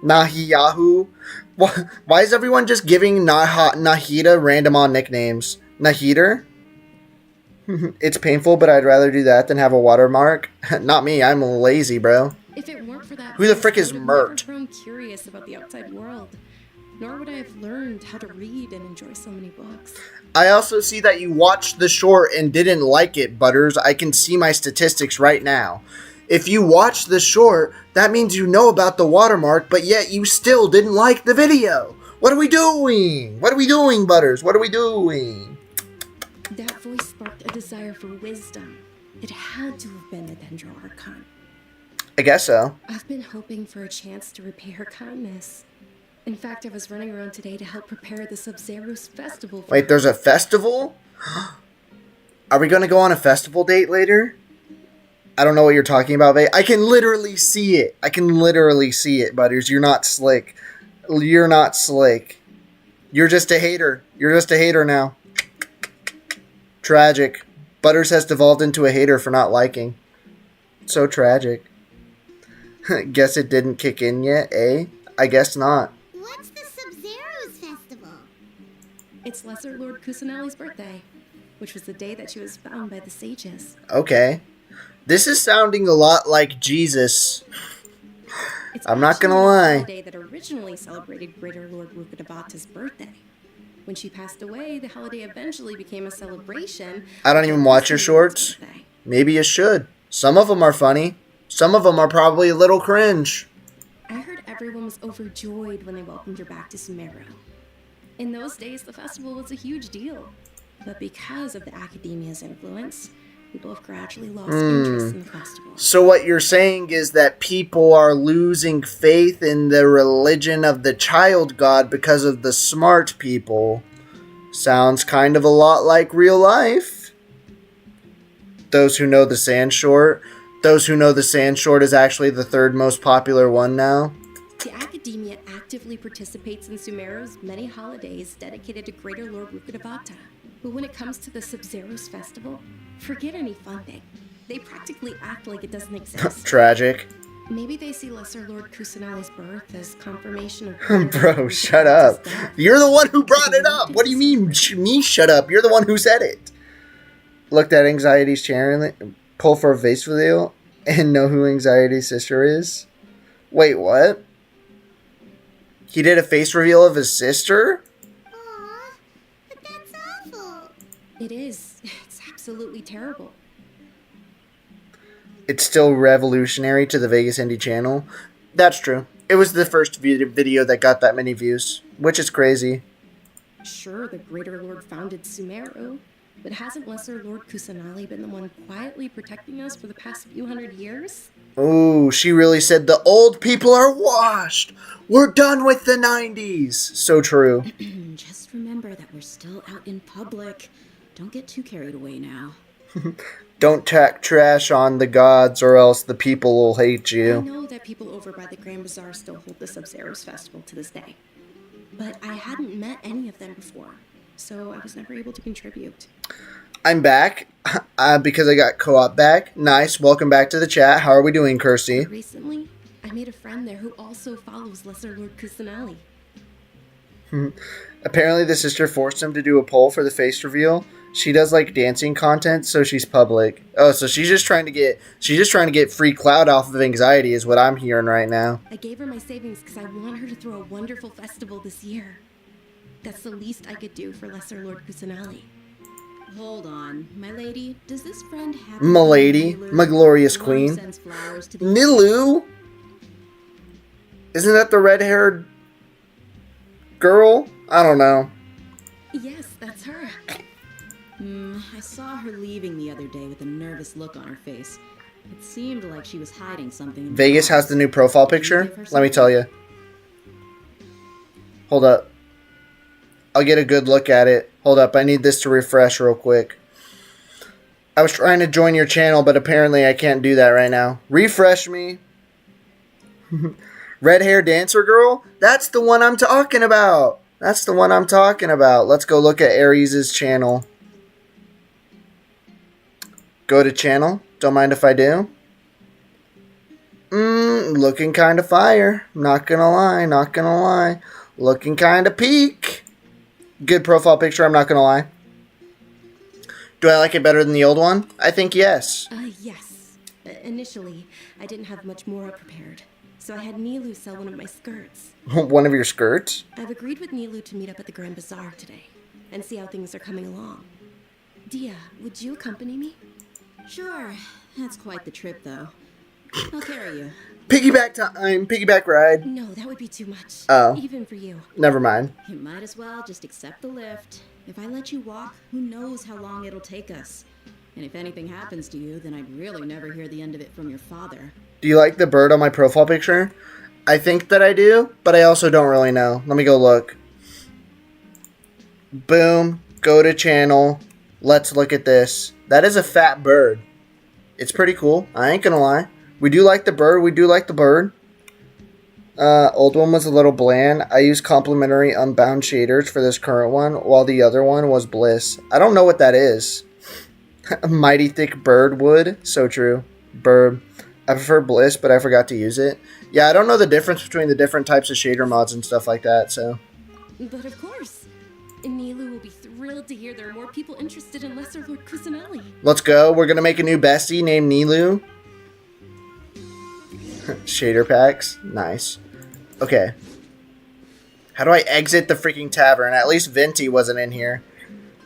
S1: Nahiyahu? Why is everyone just giving Nahida random on nicknames? Nahida? It's painful, but I'd rather do that than have a watermark. Not me, I'm lazy, bro.
S3: If it weren't for that,
S1: Who the
S3: voice,
S1: frick is
S3: I would have
S1: Mert?
S3: never grown curious about the outside world, nor would I have learned how to read and enjoy so many books.
S1: I also see that you watched the short and didn't like it, Butters. I can see my statistics right now. If you watched the short, that means you know about the watermark, but yet you still didn't like the video. What are we doing? What are we doing, Butters? What are we doing?
S3: That voice sparked a desire for wisdom. It had to have been the Dendro Archon.
S1: I guess so.
S3: I've been hoping for a chance to repay her kindness. In fact, I was running around today to help prepare the Sub-Zero's festival for
S1: Wait, there's a festival? Are we going to go on a festival date later? I don't know what you're talking about, babe. I can literally see it. I can literally see it, Butters. You're not slick. You're not slick. You're just a hater. You're just a hater now. Tragic. Butters has devolved into a hater for not liking. So tragic. Guess it didn't kick in yet, eh? I guess not.
S2: What's the Sub-Zero's festival?
S3: It's Lesser Lord Kusanali's birthday, which was the day that she was found by the sages.
S1: Okay. This is sounding a lot like Jesus.
S3: It's
S1: I'm not gonna
S3: actually
S1: lie.
S3: the holiday that originally celebrated Greater Lord Rukadabata's birthday. When she passed away, the holiday eventually became a celebration.
S1: I don't even watch your shorts.
S3: Birthday.
S1: Maybe you should. Some of them are funny. Some of them are probably a little cringe.
S3: I heard everyone was overjoyed when they welcomed her back to Sumeru. In those days, the festival was a huge deal. But because of the academia's influence, people have gradually lost interest in the festival.
S1: So what you're saying is that people are losing faith in the religion of the child god because of the smart people. Sounds kind of a lot like real life. Those who know the sand short. Those who know the sand short is actually the third most popular one now.
S3: The academia actively participates in Sumeru's many holidays dedicated to Greater Lord Rukadabata. But when it comes to the Sub-Zero's festival, forget any funding. They practically act like it doesn't exist.
S1: Tragic.
S3: Maybe they see Lesser Lord Kusanali's birth as confirmation of...
S1: Bro, shut up. You're the one who brought it up. What do you mean, me shut up? You're the one who said it. Looked at Anxiety's channel, pull for a face video, and know who Anxiety's sister is? Wait, what? He did a face reveal of his sister?
S2: Aw, but that's awful.
S3: It is. It's absolutely terrible.
S1: It's still revolutionary to the Vegas Indie channel. That's true. It was the first video that got that many views, which is crazy.
S3: Sure, the Greater Lord founded Sumeru, but hasn't Lesser Lord Kusanali been the one quietly protecting us for the past few hundred years?
S1: Ooh, she really said the old people are washed. We're done with the 90s. So true.
S4: Just remember that we're still out in public. Don't get too carried away now.
S1: Don't talk trash on the gods or else the people will hate
S3: I
S1: you.
S3: know that people over by the Grand Bazaar still hold the Sub-Zero's festival to this day, but I hadn't met any of them before, so I was never able to contribute.
S1: I'm back because I got co-op back. Nice. Welcome back to the chat. How are we doing, Kirsty?
S3: Recently, I made a friend there who also follows Lesser Lord Kusanali.
S1: Apparently the sister forced him to do a poll for the face reveal. She does like dancing content, so she's public. Oh, so she's just trying to get free clout off of Anxiety is what I'm hearing right now.
S3: I gave her my savings because I want her to throw a wonderful festival this year. That's the least I could do for Lesser Lord Kusanali.
S4: Hold on, my lady. Does this friend have
S1: Milady, my glorious queen. Nilu? Isn't that the red-haired girl? I don't know.
S3: Yes, that's her.
S4: I saw her leaving the other day with a nervous look on her face. It seemed like she was hiding something. In
S1: Vegas has the new profile picture. Let me tell you. Hold up. I'll get a good look at it. Hold up. I need this to refresh real quick. I was trying to join your channel, but apparently I can't do that right now. Refresh me. Red hair dancer girl? That's the one I'm talking about. That's the one I'm talking about. Let's go look at Aries' channel. Go to channel. Don't mind if I do. Looking kind of fire. Not gonna lie. Not gonna lie. Looking kind of peak. Good profile picture. I'm not gonna lie. Do I like it better than the old one? I think yes.
S3: Yes. Initially, I didn't have much more prepared, so I had Nilu sell one of my skirts.
S1: One of your skirts?
S3: I've agreed with Nilu to meet up at the Grand Bazaar today and see how things are coming along. Dia, would you accompany me?
S4: Sure. That's quite the trip, though. I'll carry you.
S1: Piggyback time. Piggyback ride.
S3: No, that would be too much.
S1: Oh.
S3: Even for you.
S1: Never mind.
S4: You might as well just accept the lift. If I let you walk, who knows how long it'll take us. And if anything happens to you, then I'd really never hear the end of it from your father.
S1: Do you like the bird on my profile picture? I think that I do, but I also don't really know. Let me go look. Boom. Go to channel. Let's look at this. That is a fat bird. It's pretty cool. I ain't gonna lie. We do like the bird. We do like the bird. Old one was a little bland. I used complementary unbound shaders for this current one, while the other one was bliss. I don't know what that is. Mighty thick bird wood. So true. Bird. I prefer bliss, but I forgot to use it. Yeah, I don't know the difference between the different types of shader mods and stuff like that, so.
S3: But of course, Nilu will be thrilled to hear there are more people interested in Lesser Lord Kusanali.
S1: Let's go. We're gonna make a new bestie named Nilu. Shader packs. Nice. Okay. How do I exit the freaking tavern? At least Venti wasn't in here,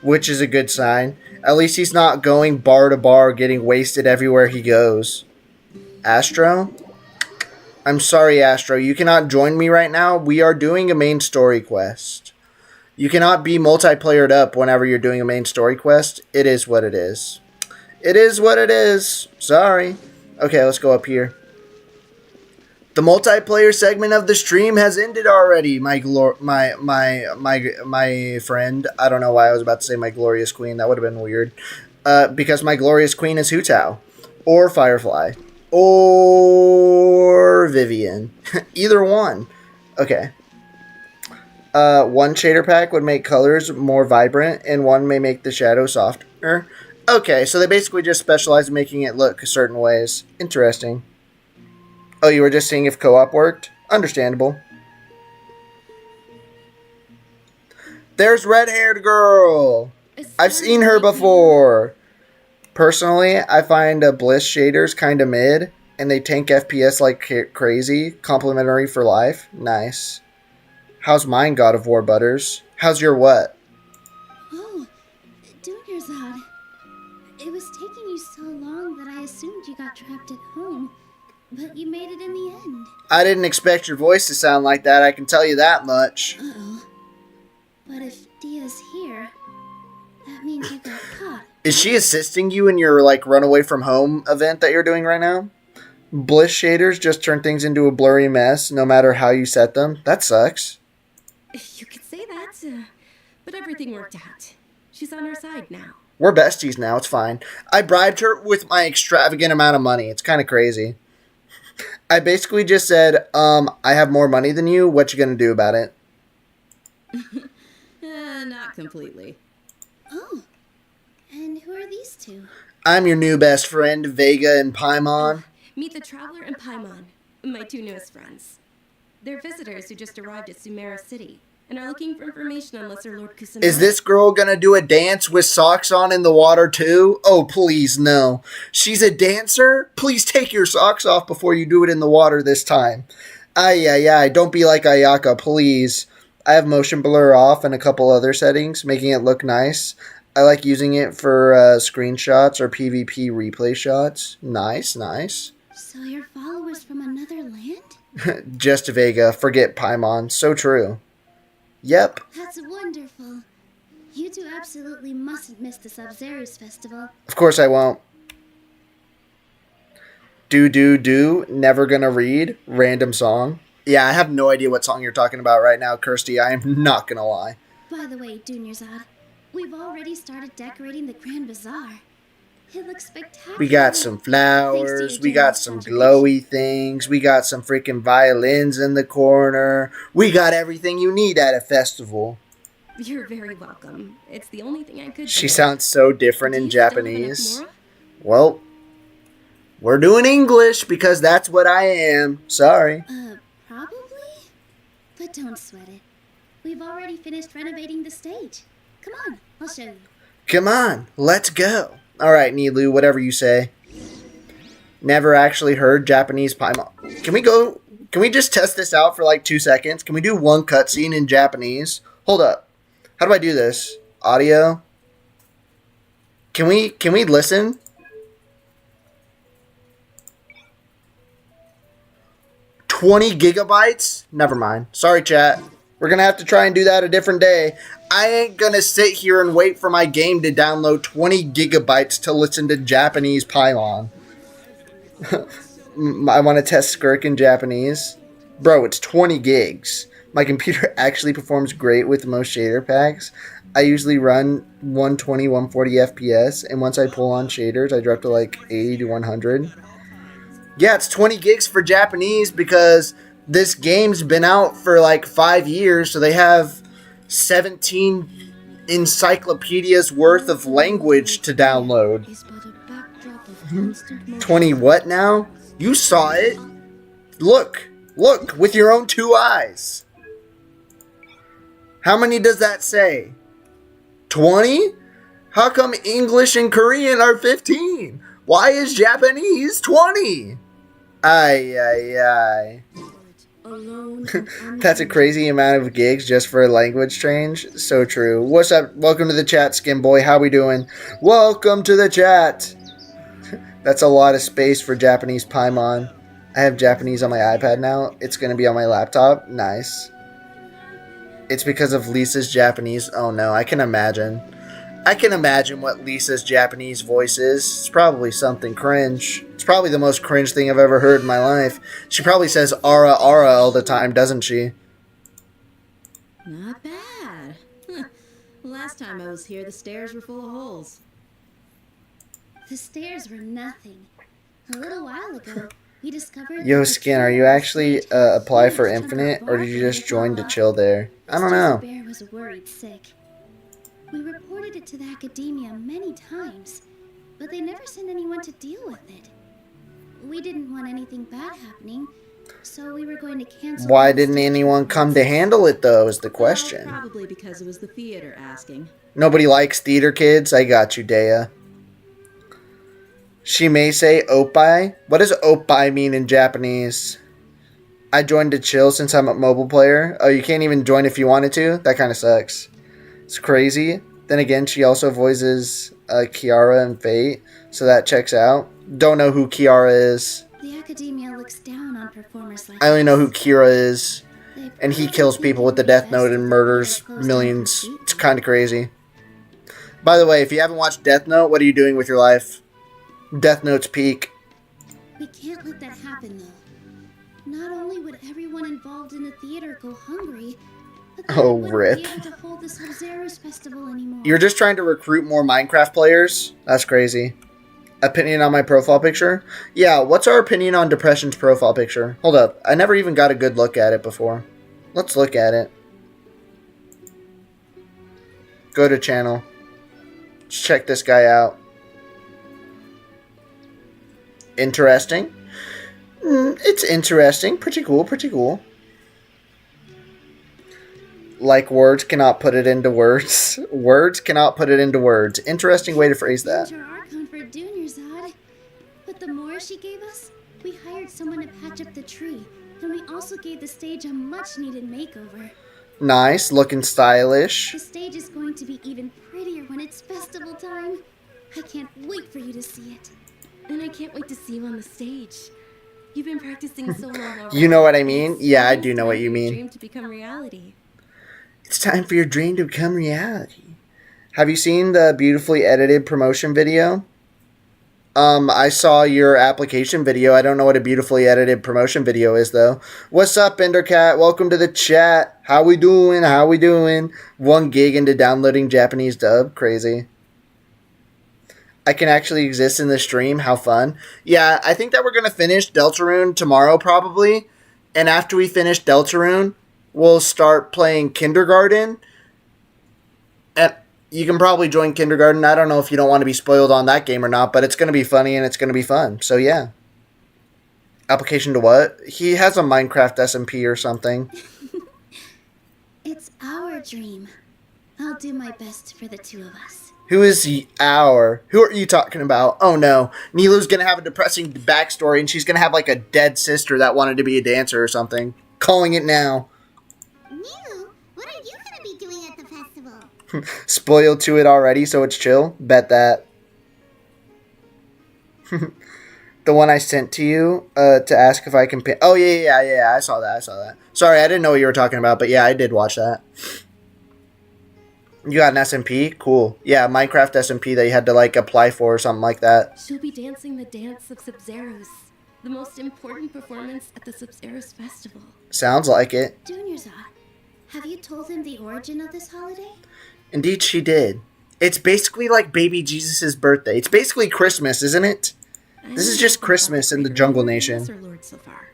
S1: which is a good sign. At least he's not going bar to bar getting wasted everywhere he goes. Astro? I'm sorry, Astro. You cannot join me right now. We are doing a main story quest. You cannot be multiplayered up whenever you're doing a main story quest. It is what it is. It is what it is. Sorry. Okay, let's go up here. The multiplayer segment of the stream has ended already, my friend. I don't know why I was about to say my glorious queen. That would have been weird. Because my glorious queen is Hu Tao. Or Firefly. Or Vivian. Either one. Okay. One shader pack would make colors more vibrant, and one may make the shadow softer. Okay, so they basically just specialize in making it look certain ways. Interesting. Oh, you were just seeing if co-op worked? Understandable. There's red-haired girl. I've seen her before. Personally, I find Bliss shaders kind of mid, and they tank FPS like crazy. Complimentary for life. Nice. How's mine, God of War Butters? How's your what?
S2: Oh, Dunyarzad. It was taking you so long that I assumed you got trapped at home. But you made it in the end.
S1: I didn't expect your voice to sound like that, I can tell you that much.
S2: Uh-oh. But if Dia's here, that means you got caught.
S1: Is she assisting you in your, run away from home event that you're doing right now? Bliss shaders just turn things into a blurry mess, no matter how you set them. That sucks.
S3: You could say that, but everything worked out. She's on our side now.
S1: We're besties now, it's fine. I bribed her with my extravagant amount of money. It's kind of crazy. I basically just said, I have more money than you. What you gonna do about it?
S4: Not completely.
S2: Oh, and who are these two?
S1: I'm your new best friend, Vega and Paimon.
S3: Meet the Traveler and Paimon, my two newest friends. They're visitors who just arrived at Sumeru City and are looking for information on Lesser Lord Kusanali.
S1: Is this girl gonna do a dance with socks on in the water too? Oh, please, no. She's a dancer? Please take your socks off before you do it in the water this time. Ay, don't be like Ayaka, please. I have motion blur off and a couple other settings, making it look nice. I like using it for screenshots or PvP replay shots. Nice.
S2: So you're followers from another land?
S1: Just Vega, forget Paimon. So true. Yep.
S2: That's wonderful. You two absolutely mustn't miss the Sub-Zerus festival.
S1: Of course I won't. Never gonna read. Random song. Yeah, I have no idea what song you're talking about right now, Kirsty. I am not gonna lie.
S2: By the way, Dunyarzad, we've already started decorating the Grand Bazaar. It looks spectacular.
S1: We got some flowers. We got some glowy things. We got some freaking violins in the corner. We got everything you need at a festival.
S3: You're very welcome. It's the only thing I could
S1: She
S3: do.
S1: sounds so different
S3: Do
S1: in
S3: you still have
S1: Japanese.
S3: enough
S1: Well, we're doing English because that's what I am. Sorry.
S2: Probably? But don't sweat it. We've already finished renovating the stage. Come on, I'll show you.
S1: Come on, let's go. All right, Nilu, whatever you say. Never actually heard Japanese Paimon. Can we just test this out for like 2 seconds? Can we do one cutscene in Japanese? Hold up. How do I do this? Audio? Can we listen? $20 gigabytes? Never mind. Sorry, chat. We're going to have to try and do that a different day. I ain't going to sit here and wait for my game to download 20 gigabytes to listen to Japanese Paimon. I want to test Skirk in Japanese. Bro, it's 20 gigs. My computer actually performs great with most shader packs. I usually run 120, 140 FPS, and once I pull on shaders, I drop to like 80 to 100. Yeah, it's 20 gigs for Japanese because this game's been out for like 5 years, so they have 17 encyclopedias worth of language to download. 20 what now? You saw it. Look with your own 2 eyes. How many does that say? 20? How come English and Korean are 15? Why is Japanese 20? Ay. That's a crazy amount of gigs just for a language change. So true. What's up? Welcome to the chat, Skin Boy. How we doing? Welcome to the chat. That's a lot of space for Japanese Paimon. I have Japanese on my iPad now. It's going to be on my laptop. Nice. It's because of Lisa's Japanese. Oh no, I can imagine. I can imagine what Lisa's Japanese voice is. It's probably something cringe. It's probably the most cringe thing I've ever heard in my life. She probably says ara ara all the time, doesn't she?
S4: Not bad. Last time I was here, the stairs were full of holes.
S2: The stairs were nothing. A little while ago, we discovered...
S1: Yo, Skin, are you actually apply for Infinite, or did you just join to chill there? I don't know.
S2: Bear was worried sick. We reported it to the academia many times, but they never sent anyone to deal with it. We didn't want anything bad happening, so we were going to cancel...
S1: Why didn't anyone come to handle it, though, is the question.
S4: Probably because it was the theater asking.
S1: Nobody likes theater kids? I got you, Dea. She may say oppai. What does oppai mean in Japanese? I joined to chill since I'm a mobile player. Oh, you can't even join if you wanted to? That kind of sucks. It's crazy. Then again, she also voices Kiara and Fate, so that checks out. Don't know who Kiara is.
S2: The academia looks down on performers like
S1: I only know who Kira is. And he kills people with the Death Note and murders millions. It's kind of crazy. By the way, if you haven't watched Death Note, what are you doing with your life? Death Note's peak.
S2: We can't let that happen, though. Not only would everyone involved in the theater go hungry, but they wouldn't
S1: rip.
S2: be able to hold this Sub-Zero's festival anymore.
S1: You're just trying to recruit more Minecraft players? That's crazy. Opinion on my profile picture? Yeah, what's our opinion on Depression's profile picture? Hold up, I never even got a good look at it before. Let's look at it. Go to channel. Let's check this guy out. Interesting. It's interesting. Pretty cool, pretty cool. Like words cannot put it into words. Words cannot put it into words. Interesting way to phrase that.
S2: Archon for Junior's odd. But the more she gave us, we hired someone to patch up the tree. And we also gave the stage a much-needed makeover.
S1: Nice, looking stylish.
S2: The stage is going to be even prettier when it's festival time. I can't wait for you to see it.
S3: And I can't wait to see you on the stage. You've been practicing so long already.
S1: You know what I mean? Yeah, I do know what you mean.
S3: Dream to become reality.
S1: It's time for your dream to become reality. Have you seen the beautifully edited promotion video? I saw your application video. I don't know what a beautifully edited promotion video is, though. What's up, Endercat? Welcome to the chat. How we doing? How we doing? 1 gig into downloading Japanese dub. Crazy. I can actually exist in the stream. How fun. Yeah, I think that we're going to finish Deltarune tomorrow, probably. And after we finish Deltarune, we'll start playing Kindergarten. And you can probably join Kindergarten. I don't know if you don't want to be spoiled on that game or not, but it's going to be funny and it's going to be fun. So, yeah. Application to what? He has a Minecraft SMP or something.
S2: It's our dream. I'll do my best for the two of us.
S1: Who is our? Who are you talking about? Oh no, Nilu's gonna have a depressing backstory and she's gonna have like a dead sister that wanted to be a dancer or something. Calling it now.
S2: Nilu, what are you gonna be doing at the festival?
S1: Spoiled to it already, so it's chill. Bet that. The one I sent to you to ask if I can pin. Oh yeah. I saw that. Sorry, I didn't know what you were talking about, but yeah, I did watch that. You got an SMP? Cool. Yeah, Minecraft SMP that you had to, like, apply for or something like that.
S3: She'll be dancing the dance of Sub-Zeros, the most important performance at the Sub-Zeros festival.
S1: Sounds like it.
S2: Junior's have you told him the origin of this holiday?
S1: Indeed, she did. It's basically like baby Jesus' birthday. It's basically Christmas, isn't it? This is just Christmas in the Jungle Nation.
S3: Lord so far.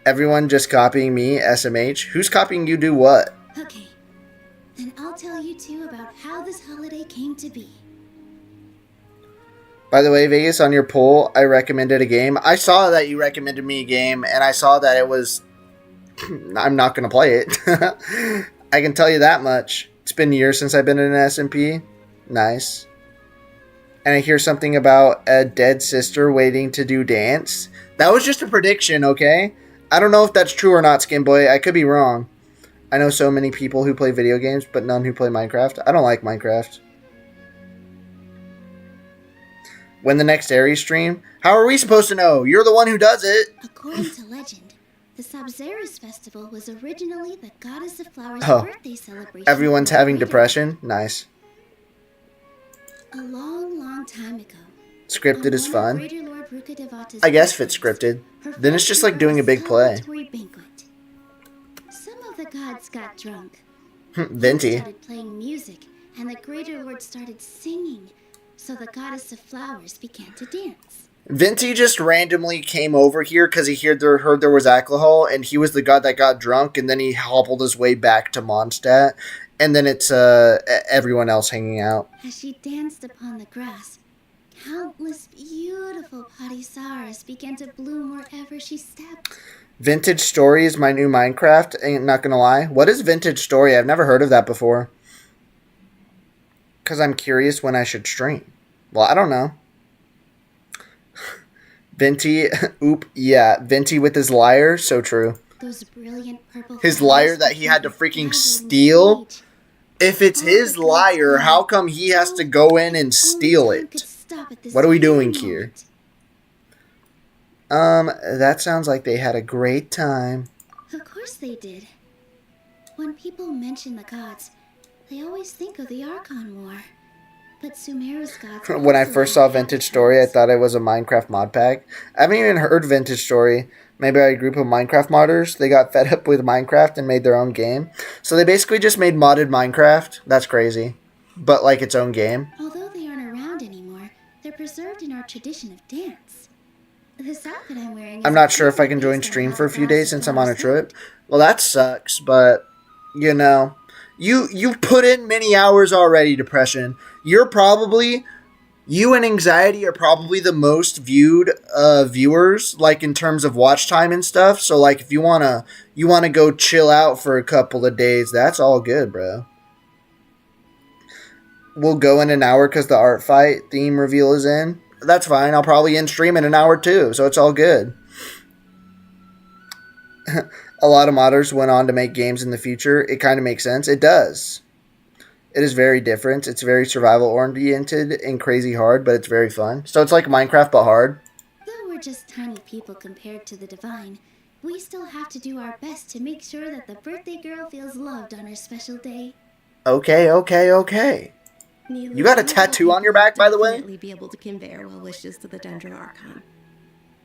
S1: Everyone just copying me, SMH. Who's copying you do what?
S2: Okay, then I'll tell you two about how this holiday came to be.
S1: By the way, Vegas, on your poll, I recommended a game. I saw that you recommended me a game, and I saw that it was... I'm not going to play it. I can tell you that much. It's been years since I've been in an SMP. Nice. And I hear something about a dead sister waiting to do dance. That was just a prediction, okay? I don't know if that's true or not, Skinboy. I could be wrong. I know so many people who play video games, but none who play Minecraft. I don't like Minecraft. When the next Aries stream? How are we supposed to know? You're the one who does it.
S2: According to legend, the Sabzerus festival was originally the goddess of flowers'
S1: Oh.
S2: birthday celebration.
S1: Everyone's
S2: of the
S1: having
S2: greater-
S1: depression? Nice.
S2: A long, long time ago.
S1: Scripted is fun.
S2: I
S1: I guess if it's scripted. Then it's just like doing a big play.
S2: Some of the gods got drunk.
S1: Venti.
S2: Started playing music, and the Greater Lord started singing. So the goddess of flowers began to dance.
S1: Venti just randomly came over here because he heard there was alcohol, and he was the god that got drunk, and then he hobbled his way back to Mondstadt, and then it's everyone else hanging out.
S2: As she danced upon the grass, countless beautiful Padisaras began to bloom wherever she stepped.
S1: Vintage Story is my new Minecraft, ain't not gonna lie. What is Vintage Story? I've never heard of that before. Because I'm curious when I should stream. Well, I don't know. Venti, yeah, Venti with his lyre, so true.
S2: Those brilliant purple
S1: His
S2: flowers
S1: lyre that he had to
S2: became
S1: freaking
S2: dazzling
S1: steal?
S2: stage.
S1: If it's his lyre, how come he has to go in and steal
S2: Only time could
S1: it?
S2: stop at this
S1: What are we doing
S2: very
S1: here?
S2: moment.
S1: That sounds like they had a great time.
S2: Of course they did. When people mention the gods, they always think of the Archon War. But Sumeru's gods...
S1: When I
S2: also
S1: first
S2: had
S1: saw
S2: happy
S1: Vintage Story, I
S2: times.
S1: thought it was a Minecraft mod pack. I haven't even heard Vintage Story. Maybe a group of Minecraft modders, they got fed up with Minecraft and made their own game. So they basically just made modded Minecraft. That's crazy. But like its own game.
S2: Although they aren't around anymore, they're preserved in our tradition of dance. This outfit I'm wearing is
S1: I'm not sure if I can
S2: based
S1: join
S2: on
S1: stream
S2: how
S1: for a
S2: the
S1: few
S2: goddess
S1: days
S2: of
S1: since I'm on a
S2: flowers
S1: trip.
S2: lived.
S1: Well, that sucks, but, you know. You put in many hours already, Depression. You and Anxiety are probably the most viewed viewers, like in terms of watch time and stuff. So like if you wanna go chill out for a couple of days, that's all good, bro. We'll go in an hour because the art fight theme reveal is in. That's fine. I'll probably end stream in an hour too, so it's all good. A lot of modders went on to make games in the future. It kind of makes sense. It does. It is very different. It's very survival oriented and crazy hard, but it's very fun. So it's like Minecraft but hard.
S2: Though we're just tiny people compared to the divine, we still have to do our best to make sure that the birthday girl feels loved on her special day.
S1: Okay.
S3: Neely,
S1: You got a
S3: I know
S1: tattoo on your
S3: people
S1: back, by the way?
S3: definitely be able to convey our well wishes to the Dendro Archon.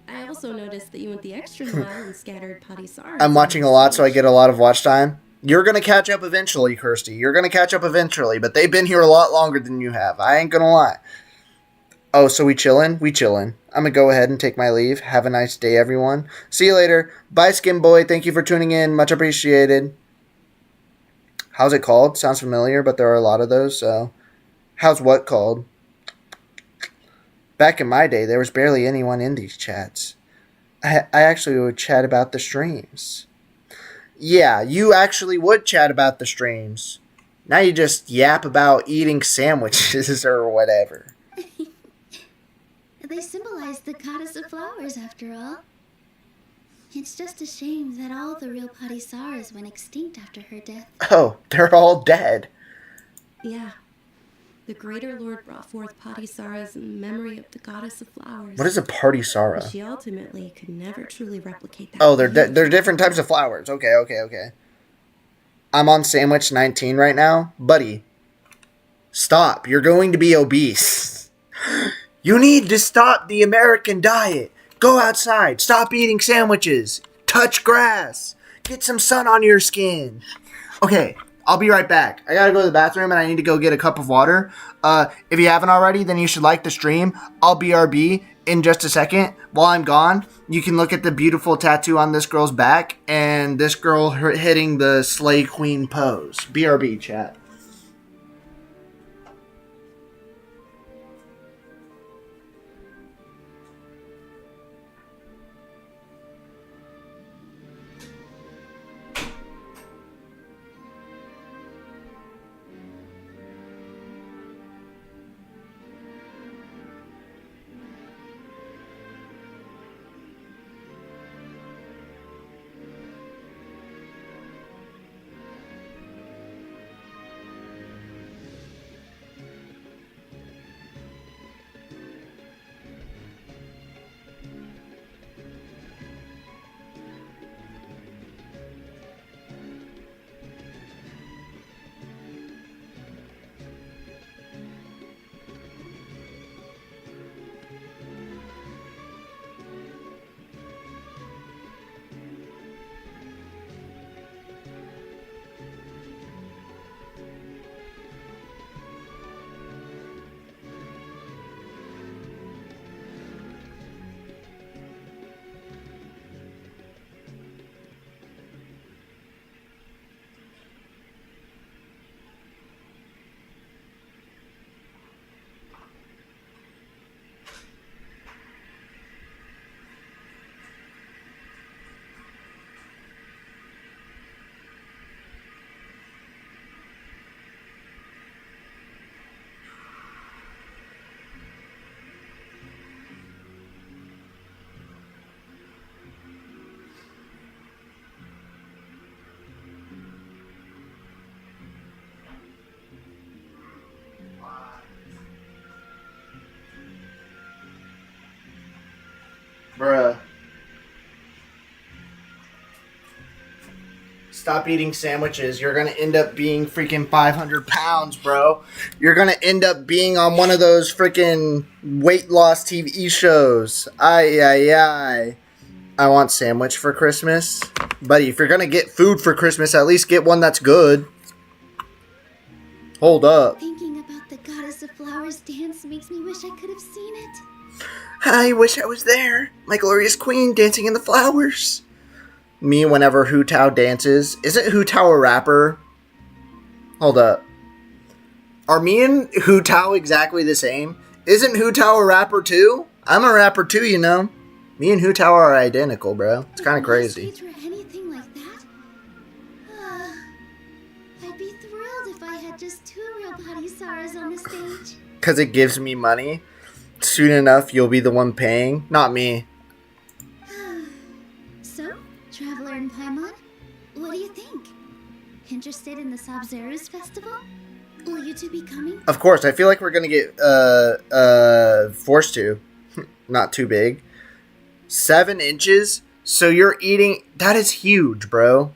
S3: I also noticed that you went the extra mile and scattered Padisaras.
S1: I'm watching a lot, so I get a lot of watch time. You're going to catch up eventually, Kirsty. You're going to catch up eventually, but they've been here a lot longer than you have. I ain't going to lie. Oh, so we chillin'? We chillin'. I'm going to go ahead and take my leave. Have a nice day, everyone. See you later. Bye, Skin Boy. Thank you for tuning in. Much appreciated. How's it called? Sounds familiar, but there are a lot of those, so... How's what called? Back in my day, there was barely anyone in these chats. I actually would chat about the streams. Yeah, you actually would chat about the streams. Now you just yap about eating sandwiches or whatever.
S2: They symbolize the goddess of flowers, after all. It's just a shame that all the real Padisaras went extinct after her death.
S1: Oh, they're all dead.
S3: Yeah. The Greater Lord brought forth Padisaras in memory of the goddess of flowers.
S1: What is a party
S3: But
S1: Sara?
S3: she ultimately could never truly replicate that.
S1: Oh, they're
S3: beauty.
S1: they're different types of flowers. Okay. I'm on sandwich 19 right now. Buddy, stop. You're going to be obese. You need to stop the American diet. Go outside. Stop eating sandwiches. Touch grass. Get some sun on your skin. Okay, I'll be right back. I gotta go to the bathroom and I need to go get a cup of water. If you haven't already, then you should like the stream. I'll BRB in just a second. While I'm gone, you can look at the beautiful tattoo on this girl's back and this girl hitting the Slay Queen pose. BRB, chat. Bruh. Stop eating sandwiches. You're gonna end up being freaking 500 pounds, bro. You're gonna end up being on one of those freaking weight loss TV shows. Ay, ay, ay. I want sandwich for Christmas. Buddy, if you're gonna get food for Christmas, at least get one that's good. Hold up.
S2: Thinking about the Goddess of Flowers dance makes me wish I could have seen it.
S1: I wish I was there. My glorious queen dancing in the flowers. Me whenever Hu Tao dances. Isn't Hu Tao a rapper? Hold up. Are me and Hu Tao exactly the same? Isn't Hu Tao a rapper too? I'm a rapper too, you know. Me and Hu Tao are identical, bro. It's kind of crazy.
S2: If anything like that, I'd be thrilled if I had just 2 real body stars on the stage.
S1: Because it gives me money. Soon enough, you'll be the one paying. Not me.
S2: So, Traveler and Paimon, what do you think? Interested in the Sabzeruz festival? Will you two be coming?
S1: Of course, I feel like we're gonna get forced to. Not too big. 7 inches? So you're eating... That is huge, bro.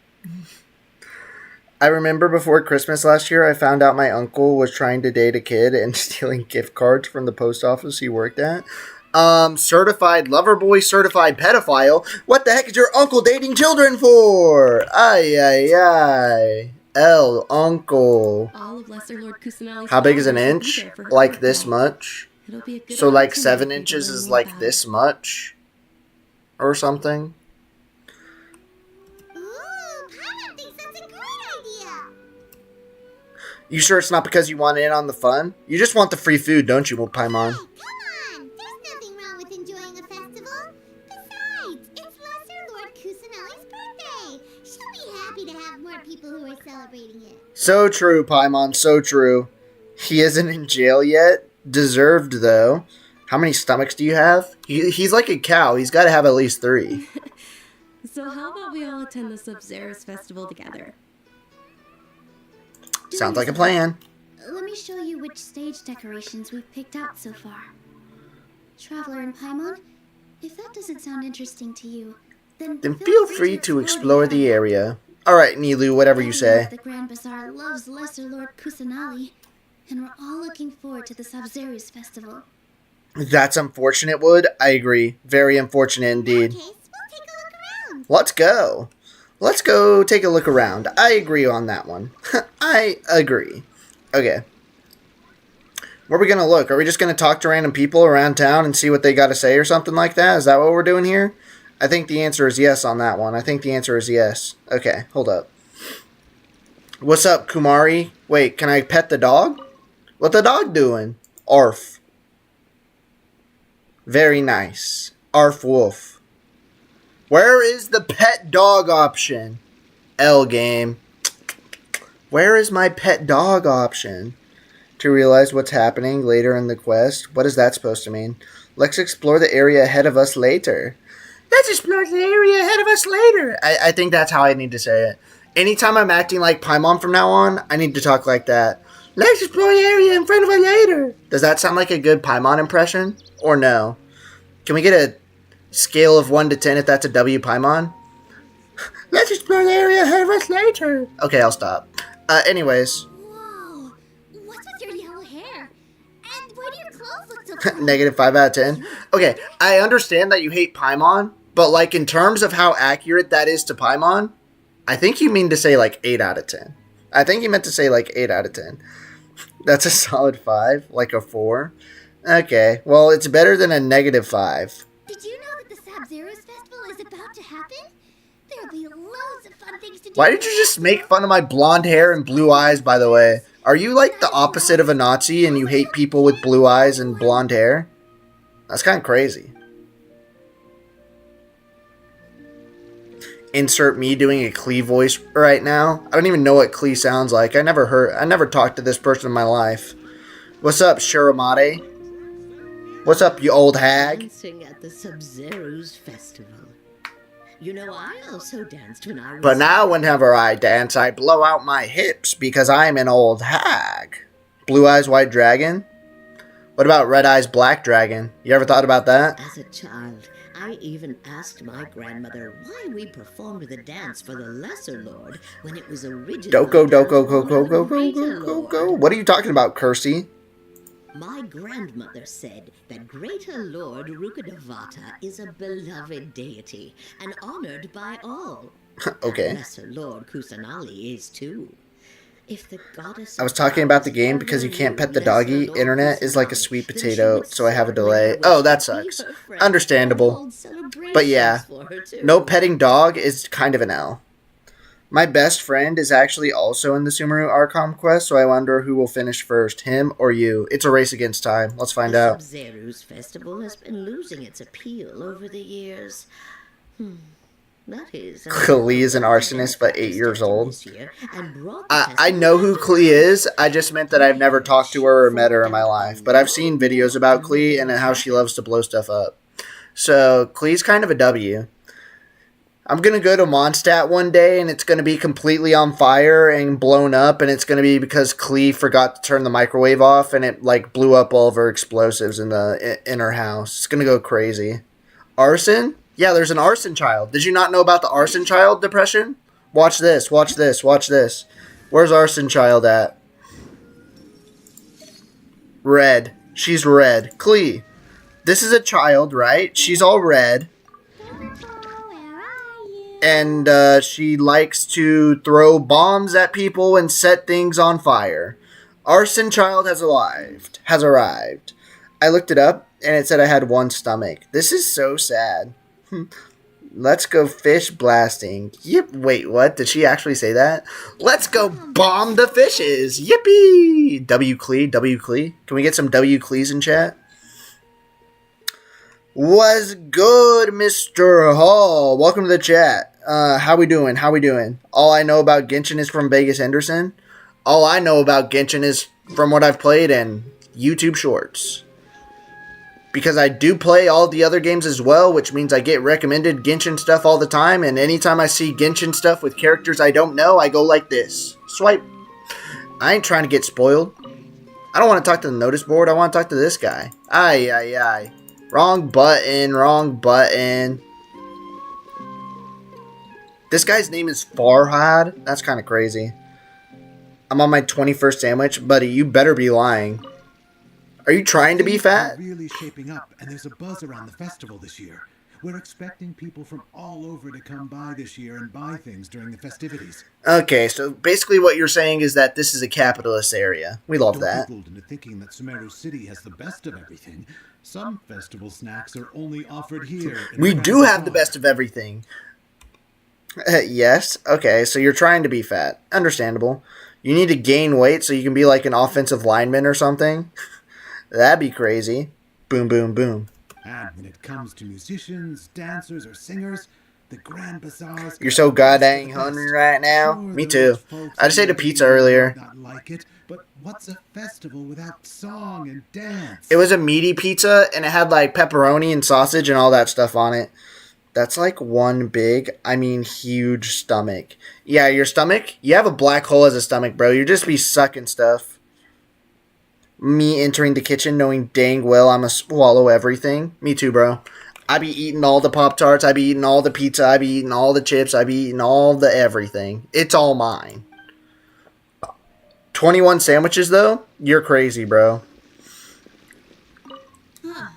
S1: I remember before Christmas last year, I found out my uncle was trying to date a kid and stealing gift cards from the post office he worked at. Certified lover boy, certified pedophile. What the heck is your uncle dating children for? Ay, ay, ay. El uncle.
S3: All of Lesser Lord Kusanali's
S1: How big is an
S3: followers will be
S1: inch?
S3: there for her
S1: Like
S3: birthday.
S1: this much?
S3: It'll be a good
S1: So like
S3: opportunity
S1: 7
S3: for
S1: inches
S3: people to
S1: is
S3: learn
S1: like
S3: about
S1: this
S3: it.
S1: much? Or something?
S2: Ooh, Paimon thinks that's a great idea!
S1: You sure it's not because you want in on the fun? You just want the free food, don't you, Paimon?
S2: Hey, come on! There's nothing wrong with enjoying a festival. Besides, it's Lesser Lord Kusanali's birthday. She'll be happy to have more people who are celebrating it.
S1: So true, Paimon, so true. He isn't in jail yet. Deserved, though. How many stomachs do you have? He's like a cow. He's got to have at least 3.
S3: So how about we all attend the Sub-Zeros festival together?
S1: Sounds like a plan.
S2: Let me show you which stage decorations we've picked out so far. Traveler and Paimon, if that doesn't sound interesting to you, then
S1: Feel free to explore the area. Alright, Nilu, whatever you say.
S2: The Grand Bazaar loves Lesser Lord Kusanali, and we're all looking forward to the Sabzeruz festival.
S1: That's unfortunate, Wood. I agree. Very unfortunate indeed.
S2: Okay, we'll take a look around.
S1: Let's go. Let's go take a look around. I agree on that one. I agree. Okay. Where are we going to look? Are we just going to talk to random people around town and see what they got to say or something like that? Is that what we're doing here? I think the answer is yes on that one. I think the answer is yes. Okay, hold up. What's up, Kumari? Wait, can I pet the dog? What the dog doing? Arf. Very nice. Arf wolf. Where is the pet dog option? L game. Where is my pet dog option? To realize what's happening later in the quest. What is that supposed to mean? Let's explore the area ahead of us later. Let's explore the area ahead of us later. I think that's how I need to say it. Anytime I'm acting like Paimon from now on, I need to talk like that. Let's explore the area in front of us later. Does that sound like a good Paimon impression? Or no? Can we get a scale of 1 to 10 if that's a W Paimon? Let's explore the area ahead of us later. Okay, I'll stop. Anyways.
S2: Whoa, what's with your yellow hair? And why do your clothes look so funny?
S1: Negative 5 out of 10. Okay, I understand that you hate Paimon, but like in terms of how accurate that is to Paimon, I think you mean to say like 8 out of 10. I think you meant to say like 8 out of 10. That's a solid 5, like a 4. Okay, well, it's better than a negative 5.
S2: Did you know that the Sub-Zero's festival is about to happen? There'll be loads of fun things to do.
S1: Why did you just make fun of my blonde hair and blue eyes, by the way? Are you like the opposite of a Nazi and you hate people with blue eyes and blonde hair? That's kind of crazy. Insert me doing a Klee voice right now. I don't even know what Klee sounds like. I never talked to this person in my life. What's up, Shiramade? What's up, you old hag?
S6: Dancing at the Sub-Zero's festival. You know, I also danced when I was...
S1: But now whenever I dance, I blow out my hips because I'm an old hag. Blue Eyes White Dragon? What about Red Eyes Black Dragon? You ever thought about that?
S6: As a child, I even asked my grandmother why we performed the dance for the Lesser Lord when it was originally...
S1: Doko,
S6: done
S1: doko,
S6: for
S1: go, go,
S6: the
S1: go,
S6: Greater
S1: go, go,
S6: Lord.
S1: go. What are you talking about, Kersey?
S6: My grandmother said that Greater Lord Rukkhadevata is a beloved deity and honored by all.
S1: Okay.
S6: And Lesser Lord Kusanali is too. If the goddess
S1: I was talking about the game because you can't pet the doggy. Internet is like a sweet potato, so I have a delay. Oh, that sucks. Understandable. But yeah, no petting dog is kind of an L. My best friend is actually also in the Sumeru Archon quest, so I wonder who will finish first, him or you. It's a race against time. Let's find out.
S6: The Sub-Zero's festival has been losing its appeal over the years. That is...
S1: Klee is an arsonist, but 8 years old. I know who Klee is. I just meant that I've never talked to her or met her in my life. But I've seen videos about Klee and how she loves to blow stuff up. So, Klee's kind of a W. I'm going to go to Mondstadt one day, and it's going to be completely on fire and blown up, and it's going to be because Klee forgot to turn the microwave off, and it, like, blew up all of her explosives in her house. It's going to go crazy. Arson? Yeah, there's an arson child. Did you not know about the arson child depression? Watch this, watch this, watch this. Where's arson child at? Red. She's red. Klee. This is a child, right? She's all red. And she likes to throw bombs at people and set things on fire. Arson child has arrived. I looked it up, and it said I had 1 stomach. This is so sad. Let's go fish blasting. Yep. Wait, what? Did she actually say that? Let's go bomb the fishes. Yippee! W Klee, W Klee. Can we get some W Klees in chat? Was good, Mr. Hall. Welcome to the chat. How we doing? How we doing? All I know about Genshin is from Vegas Henderson. All I know about Genshin is from what I've played and YouTube Shorts. Because I do play all the other games as well, which means I get recommended Genshin stuff all the time, and anytime I see Genshin stuff with characters I don't know, I go like this. Swipe. I ain't trying to get spoiled. I don't want to talk to the notice board, I want to talk to this guy. Aye, aye, aye. Wrong button, wrong button. This guy's name is Farhad? That's kind of crazy. I'm on my 21st sandwich. Buddy, you better be lying. Are you trying to be
S7: Things
S1: fat?
S7: are really shaping up, and there's a buzz around the festival this year. We're expecting people from all over to come by this year and buy things during the festivities.
S1: Okay, so basically what you're saying is that this is a capitalist area. We love
S7: Don't
S1: that.
S7: be fooled into thinking that Sumeru City has the best of everything. Some festival snacks are only offered here.
S1: We do have the best of everything. Yes. Okay, so you're trying to be fat. Understandable. You need to gain weight so you can be like an offensive lineman or something. That'd be crazy. Boom, boom, boom.
S7: And when it comes to musicians, dancers, or singers, the Grand Bazaars.
S1: You're so goddamn hungry right now.
S7: Sure,
S1: Me
S7: there are
S1: too.
S7: folks
S1: I just
S7: in
S1: ate a
S7: the
S1: pizza
S7: media who
S1: earlier.
S7: might not like it, but what's a festival without song and dance?
S1: It was a meaty pizza and it had like pepperoni and sausage and all that stuff on it. That's like one big, I mean huge stomach. Yeah, your stomach? You have a black hole as a stomach, bro. You just be sucking stuff. Me entering the kitchen knowing dang well I'm going to swallow everything. Me too, bro. I be eating all the Pop-Tarts. I be eating all the pizza. I be eating all the chips. I be eating all the everything. It's all mine. 21 sandwiches, though? You're crazy, bro.
S4: Huh.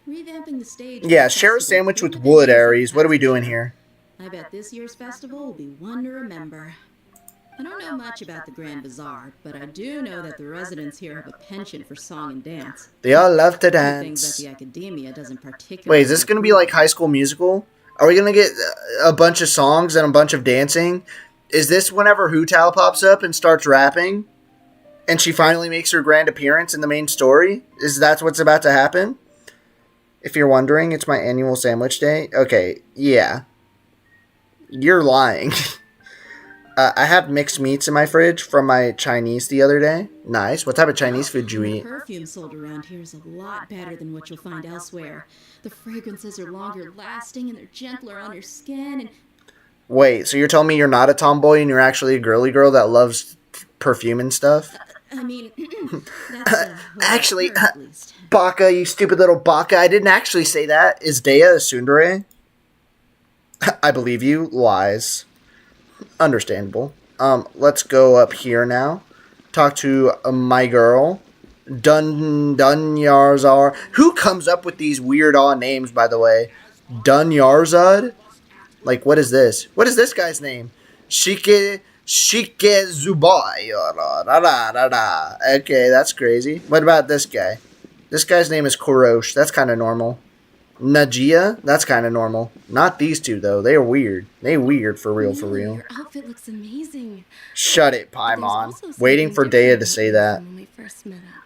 S4: Revamping the stage.
S1: Yeah,
S4: for the
S1: share a
S4: festival
S1: sandwich with
S4: through
S1: wood,
S4: the days of
S1: Aries. What are we doing
S4: past.
S1: here?
S4: I bet this year's festival will be one to remember. I don't know much about the Grand Bazaar, but I do know that the residents here have a penchant for song and dance.
S1: They all love to
S4: Two things
S1: dance.
S4: that the academia doesn't particularly.
S1: Wait, is this going to be like High School Musical? Are we going to get a bunch of songs and a bunch of dancing? Is this whenever Hu Tao pops up and starts rapping? And she finally makes her grand appearance in the main story? Is that what's about to happen? If you're wondering, it's my annual sandwich day. Okay, yeah. You're lying. I have mixed meats in my fridge from my Chinese the other day. Nice. What type of Chinese food do you
S4: The
S1: eat?
S4: perfume sold around here is a lot better than what you'll find elsewhere. The fragrances are longer lasting and they're gentler on your skin. And
S1: Wait, so you're telling me you're not a tomboy and you're actually a girly girl that loves perfume and stuff?
S4: I mean, that's what
S1: Actually,
S4: I've heard, at least.
S1: Baka, you stupid little Baka. I didn't actually say that. Is Dea a tsundere? I believe you. Lies. Understandable. Let's go up here now. Talk to my girl. Dunyarzar. Who comes up with these weird names, by the way? Dunyarzad? Like, what is this? What is this guy's name? Shike Zubai. Okay, that's crazy. What about this guy? This guy's name is Korosh. That's kind of normal. Najia? That's kind of normal. Not these two, though. They are weird. They weird for real, for
S3: Really,
S1: real.
S3: Your outfit looks amazing.
S1: Shut it,
S3: But there's
S1: Paimon.
S3: also
S1: Waiting for
S3: something
S1: Dea
S3: different
S1: to say
S3: than
S1: that.
S3: when we first met up.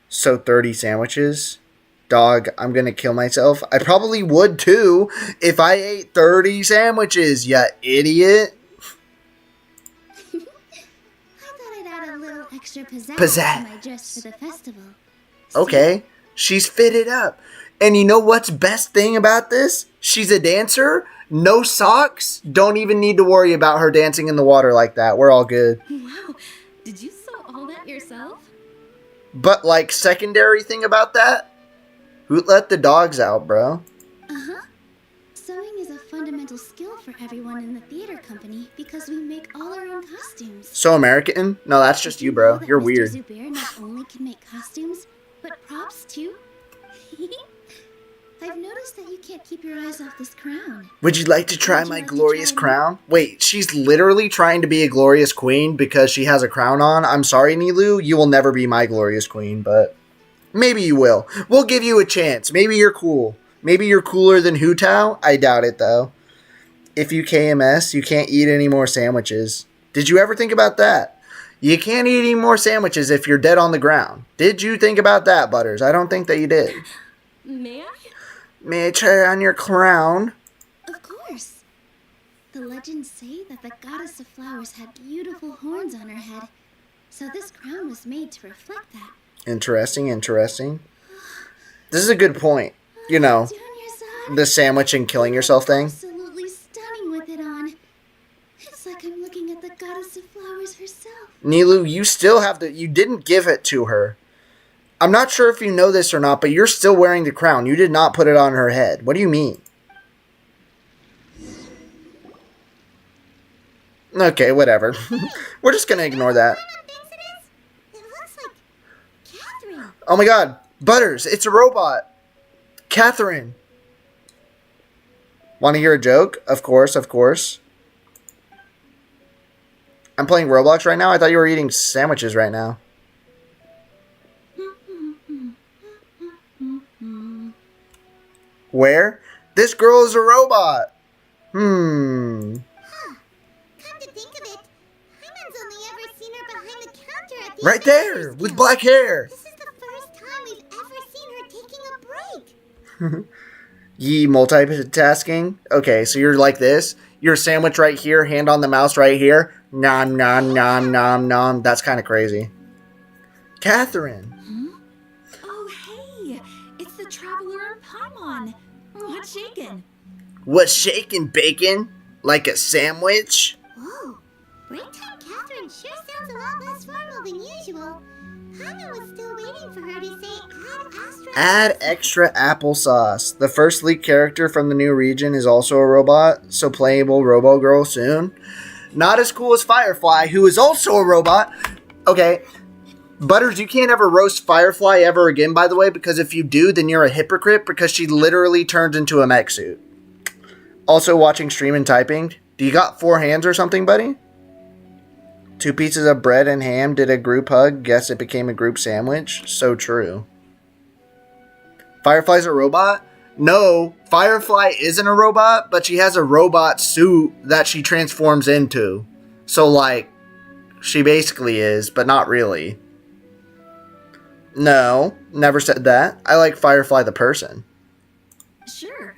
S1: So 30 sandwiches? Dog, I'm gonna kill myself. I probably would too if I ate 30 sandwiches, you idiot.
S2: I thought I'd add a little extra pizzazz,
S1: Pizzazz.
S2: to my dress for the festival.
S1: Okay, she's fitted up. And you know what's best thing about this? She's a dancer, no socks. Don't even need to worry about her dancing in the water like that. We're all good.
S3: Wow, did you sew all that yourself?
S1: But like secondary thing about that? Who let the dogs out, bro?
S2: Uh-huh. Sewing is a fundamental skill for everyone in the theater company because we make all our own costumes.
S1: So American? No, that's just
S2: Did
S1: you,
S2: know
S1: bro.
S2: that
S1: You're
S2: Mr.
S1: weird.
S2: Zubair not only can make costumes, but props too? I've noticed that you can't keep your eyes off this crown.
S1: Would you like to try
S2: Would you
S1: my
S2: like to
S1: glorious
S2: try
S1: crown? Wait, she's literally trying to be a glorious queen because she has a crown on? I'm sorry, Nilu, you will never be my glorious queen, but maybe you will. We'll give you a chance. Maybe you're cool. Maybe you're cooler than Hu Tao? I doubt it, though. If you KMS, you can't eat any more sandwiches. Did you ever think about that? You can't eat any more sandwiches if you're dead on the ground. Did you think about that, Butters? I don't think that you did.
S3: May I?
S1: May I try on your crown?
S2: Of course. The legends say that the goddess of flowers had beautiful horns on her head, so this crown was made to reflect that.
S1: Interesting, interesting. This is a good point. You know,
S2: Dunyarzad,
S1: the sandwich and killing yourself thing.
S2: absolutely stunning with it on. It's like I'm looking at the goddess of flowers herself.
S1: Nilu, you still have the... You didn't give it to her. I'm not sure if you know this or not, but you're still wearing the crown. You did not put it on her head. What do you mean? Okay, whatever. We're just going to ignore that.
S8: It looks like
S1: Oh my god. Butters, it's a robot. Catherine. Want to hear a joke? Of course, of course. I'm playing Roblox right now? I thought you were eating sandwiches right now. Where? This girl is a robot.
S2: Come to think of it, Hyman's only ever seen her behind the counter at the
S1: Right there, with black hair.
S2: This is the first time we've ever seen her taking a break.
S1: Ye multitasking. Okay, so you're like this. Your sandwich right here, hand on the mouse right here. Nom, nom, nom, nom, nom. That's kind of crazy. Catherine.
S4: Oh, hey! It's the Traveler and Paimon. What's shaking?
S1: What's shaking, bacon? Like a sandwich?
S2: Whoa, break time Catherine sure sounds a lot less formal than usual. Hyman was still waiting for her to say
S1: Add extra applesauce. The first leaked character from the new region is also a robot, so playable Robo Girl soon. Not as cool as Firefly, who is also a robot. Okay, Butters, you can't ever roast Firefly ever again, by the way, because if you do, then you're a hypocrite, because she literally turns into a mech suit. Also watching stream and typing. Do you got 4 hands or something, buddy? 2 pieces of bread and ham did a group hug. Guess it became a group sandwich. So true. Firefly's a robot? No, Firefly isn't a robot, but she has a robot suit that she transforms into. So, like, she basically is, but not really. No, never said that. I like Firefly the person.
S4: Sure.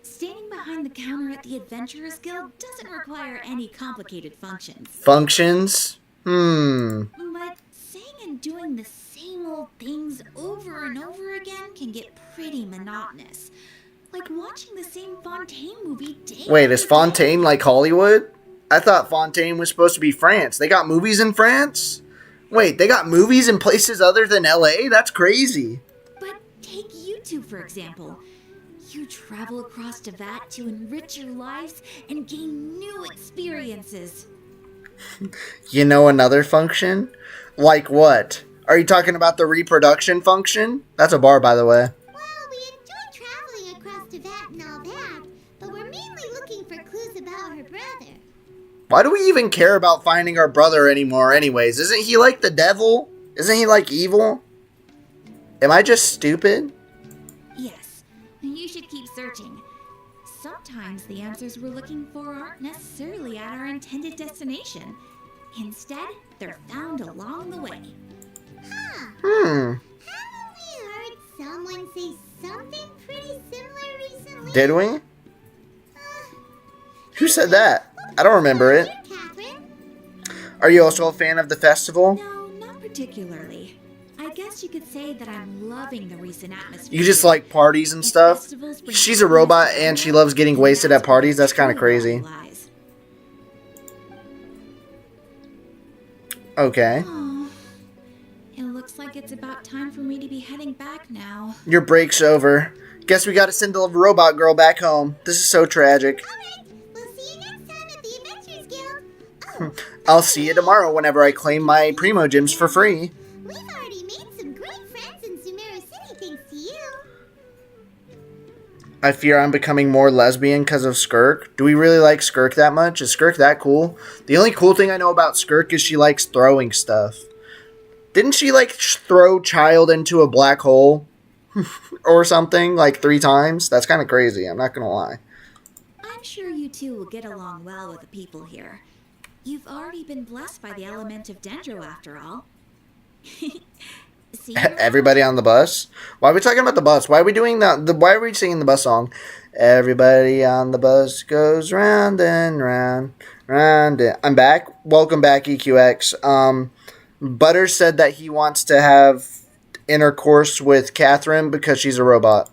S4: Standing behind the counter at the Adventurers Guild doesn't require any complicated functions.
S1: Functions?
S4: But saying and doing the same old things over and over again can get pretty monotonous. Like watching the same Fontaine movie day
S1: Wait, is
S4: after day.
S1: Fontaine like Hollywood? I thought Fontaine was supposed to be France. They got movies in France? Wait, they got movies in places other than LA? That's crazy.
S4: But take you two, for example. You travel across Teyvat to enrich your lives and gain new experiences.
S1: You know another function? Like what? Are you talking about the reproduction function? That's a bar, by the way.
S2: Well, we enjoy traveling across Teyvat and all that, but we're mainly looking for clues about her brother.
S1: Why do we even care about finding our brother anymore anyways? Isn't he like the devil? Isn't he like evil? Am I just stupid?
S4: Yes, you should keep searching. Sometimes the answers we're looking for aren't necessarily at our intended destination. Instead, they're found along the way.
S2: Haven't we heard someone say something pretty similar recently?
S1: Did we? Who said that? I don't remember it.
S2: Catherine?
S1: Are you also a fan of the festival?
S4: No, not particularly. I guess you could say that I'm loving the recent atmosphere.
S1: You just like parties and stuff? She's a robot and she loves getting wasted at parties. That's kind of crazy. Okay.
S4: Oh, it looks like it's about time for me to be heading back now.
S1: Your break's over. Guess we gotta send the robot girl back home. This is so tragic.
S2: Alright, we'll see you next time at the Adventures Guild. Oh,
S1: I'll see you tomorrow whenever I claim my Primo Gems for free.
S2: we've already made some great friends in Sumeru City thanks to you.
S1: I fear I'm becoming more lesbian because of Skirk. Do we really like Skirk that much? Is Skirk that cool? The only cool thing I know about Skirk is she likes throwing stuff. Didn't she like throw Child into a black hole? Or something like 3 times? That's kind of crazy, I'm not gonna lie.
S4: I'm sure you two will get along well with the people here. You've already been blessed by the element of Dendro after all. See you around.
S1: Everybody on the bus? Why are we talking about the bus? Why are we doing that? Why are we singing the bus song? Everybody on the bus goes round and round, round and... I'm back. Welcome back, EQX. Butters said that he wants to have intercourse with Catherine because she's a robot.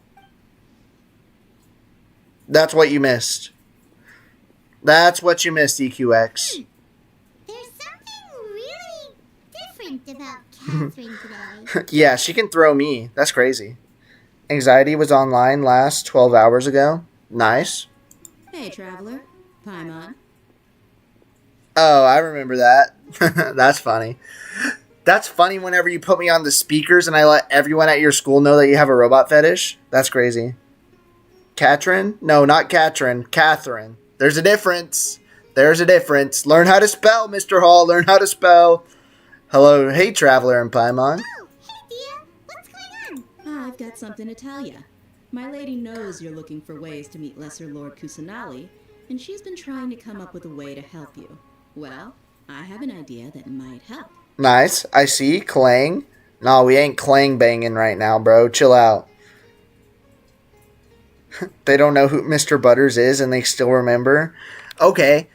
S1: That's what you missed. That's what you missed, EQX.
S2: There's something really different about Catherine today.
S1: Yeah, she can throw me. That's crazy. Anxiety was online last 12 hours ago. Nice.
S4: Hey, Traveler. Paimon.
S1: Oh, I remember that. That's funny. That's funny whenever you put me on the speakers and I let everyone at your school know that you have a robot fetish. That's crazy. Katrin? No, not Katrin. Catherine. There's a difference. There's a difference. Learn how to spell, Mr. Hall. Learn how to spell. Hello. Hey, Traveler and Paimon.
S2: Oh, hey, Dia. What's going on?
S3: I've got something to tell you. My lady knows you're looking for ways to meet Lesser Lord Kusanali, and she's been trying to come up with a way to help you. Well, I have an idea that might help.
S1: Nice. I see. Clang. No, we ain't clang banging right now, bro. Chill out. They don't know who Mr. Butters is and they still remember. Okay.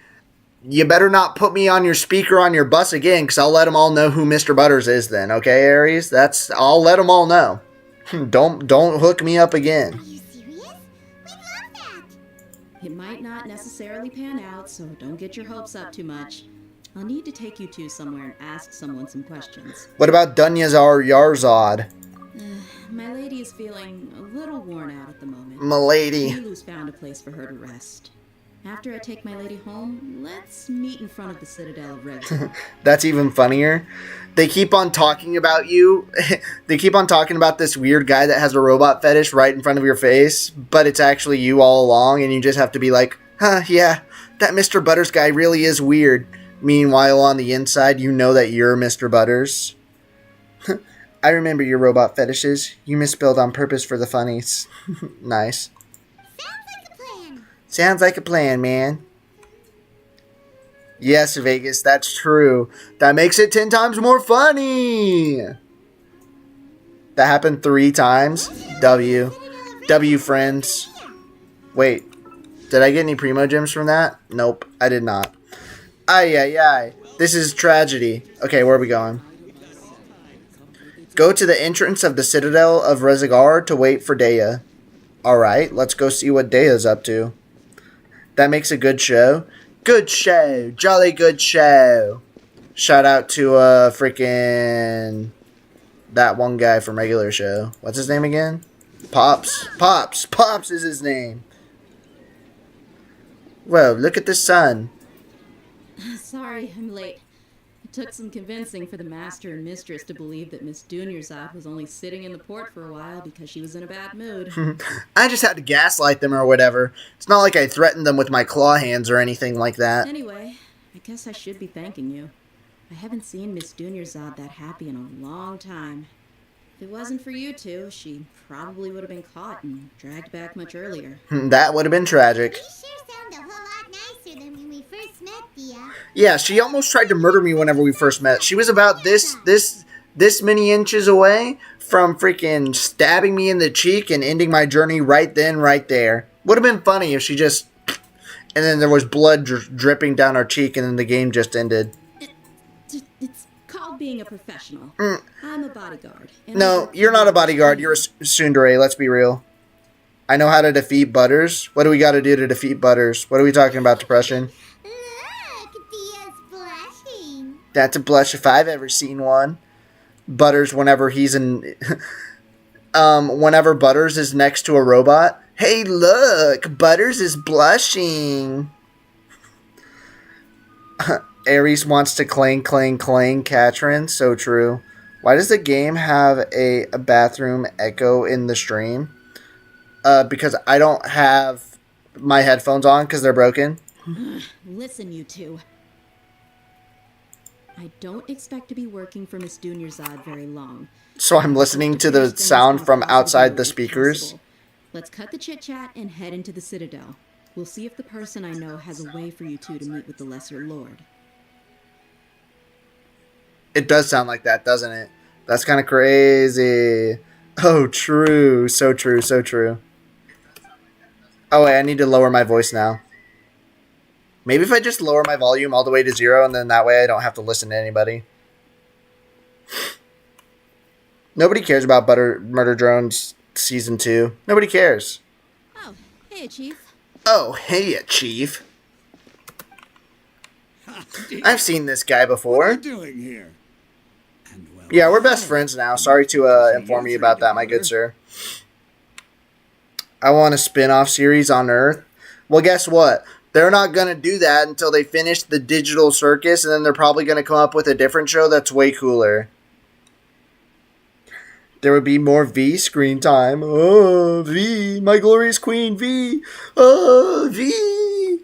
S1: You better not put me on your speaker on your bus again, because I'll let them all know who Mr. Butters is then. Okay, Aries? I'll let them all know. Don't hook me up again.
S2: Are you serious? We'd love that.
S3: It might not necessarily pan out, so don't get your hopes up too much. I'll need to take you two somewhere and ask someone some questions.
S1: What about Dunyazar Yarzad?
S3: My lady is feeling a little worn out at the moment.
S1: Milady.
S3: Milu's found a place for her to rest. After I take my lady home, let's meet in front of the Citadel of Red.
S1: That's even funnier. They keep on talking about you. They keep on talking about this weird guy that has a robot fetish right in front of your face, but it's actually you all along, and you just have to be like, huh, yeah, that Mr. Butters guy really is weird. Meanwhile, on the inside, you know that you're Mr. Butters. I remember your robot fetishes. You misspelled on purpose for the funnies. Nice.
S2: Sounds like a plan.
S1: Sounds like a plan, man. Yes, Vegas, that's true. That makes it 10 times more funny. That happened 3 times. W. W, friends. Wait, did I get any Primo Gems from that? Nope, I did not. Ay, ay, ay. This is tragedy. Okay, where are we going? Go to the entrance of the Citadel of Rezagar to wait for Dea. Alright, let's go see what Dea's up to. That makes a good show. Good show. Jolly good show. Shout out to freaking that one guy from regular show. What's his name again? Pops. Pops. Pops is his name. Whoa, look at the sun.
S3: Sorry, I'm late. It took some convincing for the master and mistress to believe that Miss Dunyarzad was only sitting in the port for a while because she was in a bad mood.
S1: I just had to gaslight them or whatever. It's not like I threatened them with my claw hands or anything like that.
S3: Anyway, I guess I should be thanking you. I haven't seen Miss Dunyarzad that happy in a long time. If it wasn't for you two, she probably would have been caught and dragged back much earlier.
S1: That would have been tragic.
S2: You sure sound a whole lot nicer than when we first met, Dia.
S1: Yeah, she almost tried to murder me whenever we first met. She was about this many inches away from freaking stabbing me in the cheek and ending my journey right then, right there. Would have been funny if she just... And then there was blood dripping down our cheek and then the game just ended.
S3: It's called being a professional. I'm a bodyguard.
S1: No, you're not a bodyguard. You're a tsundere, let's be real. I know how to defeat Butters. What do we got to do to defeat Butters? What are we talking about, depression?
S2: Look, Dia's blushing.
S1: That's a blush if I've ever seen one. Butters, whenever he's in... whenever Butters is next to a robot. Hey, look! Butters is blushing. Ares wants to clang, clang, clang, Katrin. So true. Why does the game have a bathroom echo in the stream? Because I don't have my headphones on because they're broken.
S3: Listen, you two. I don't expect to be working for Miss Dunyarzad very long.
S1: So I'm listening to the sound from outside the speakers.
S3: Let's cut the chit-chat and head into the Citadel. We'll see if the person I know has a way for you two to meet with the Lesser Lord.
S1: It does sound like that, doesn't it? That's kind of crazy. Oh, true. So true, so true. Oh, wait, I need to lower my voice now. Maybe if I just lower my volume all the way to 0, and then that way I don't have to listen to anybody. Nobody cares about Murder Drones Season 2. Nobody cares.
S3: Oh, hey, Chief.
S1: Oh, hey, Chief. I've seen this guy before.
S5: What are you doing here? And well,
S1: Yeah, we're best friends now. Sorry to inform you about that, my good sir. I want a spin-off series on Earth. Well, guess what? They're not going to do that until they finish the digital circus, and then they're probably going to come up with a different show that's way cooler. There would be more V screen time. Oh, V, my glorious queen, V. Oh, V.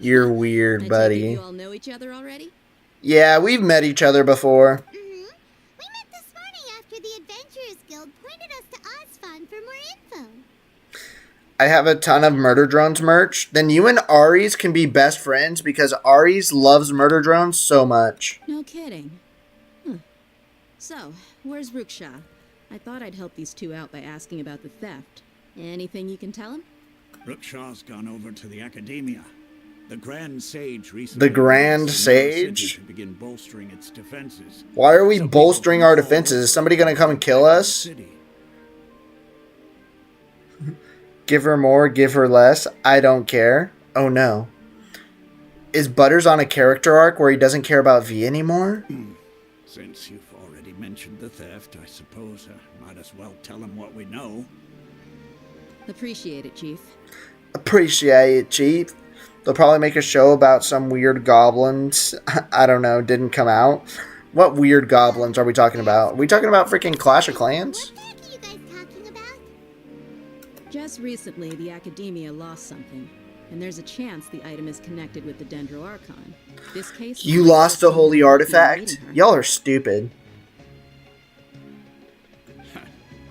S1: You're weird,
S3: I take it
S1: buddy.
S3: you all know each other already?
S1: Yeah, we've met each other before.
S2: We met this morning after the Adventurers Guild pointed us to Ozfon for more info.
S1: I have a ton of Murder Drones merch. Then you and Aries can be best friends because Aries loves Murder Drones so much.
S3: No kidding. So, where's Rookshaw? I thought I'd help these two out by asking about the theft. Anything you can tell him?
S8: Rookshaw's gone over to the Academia. The Grand Sage recently...
S1: The Grand
S8: announced in our city
S1: Sage?
S8: to begin bolstering its defenses.
S1: Why are we
S8: So people
S1: bolstering
S8: from
S1: our
S8: all
S1: defenses?
S8: over
S1: Is somebody gonna come and kill
S8: protect the
S1: us?
S8: city.
S1: Give her more, give her less. I don't care. Oh no. Is Butters on a character arc where he doesn't care about V anymore?
S8: Since you've already mentioned the theft, I suppose I might as well tell him what we know.
S3: Appreciate it, Chief.
S1: Appreciate it, Chief. They'll probably make a show about some weird goblins. I don't know, didn't come out. What weird goblins are we talking about? Are we talking about freaking Clash of Clans?
S2: What pack are you guys talking about?
S3: Just recently, the Academia lost something, and there's a chance the item is connected with the Dendro Archon. This case...
S1: You lost a holy artifact? Y'all are stupid.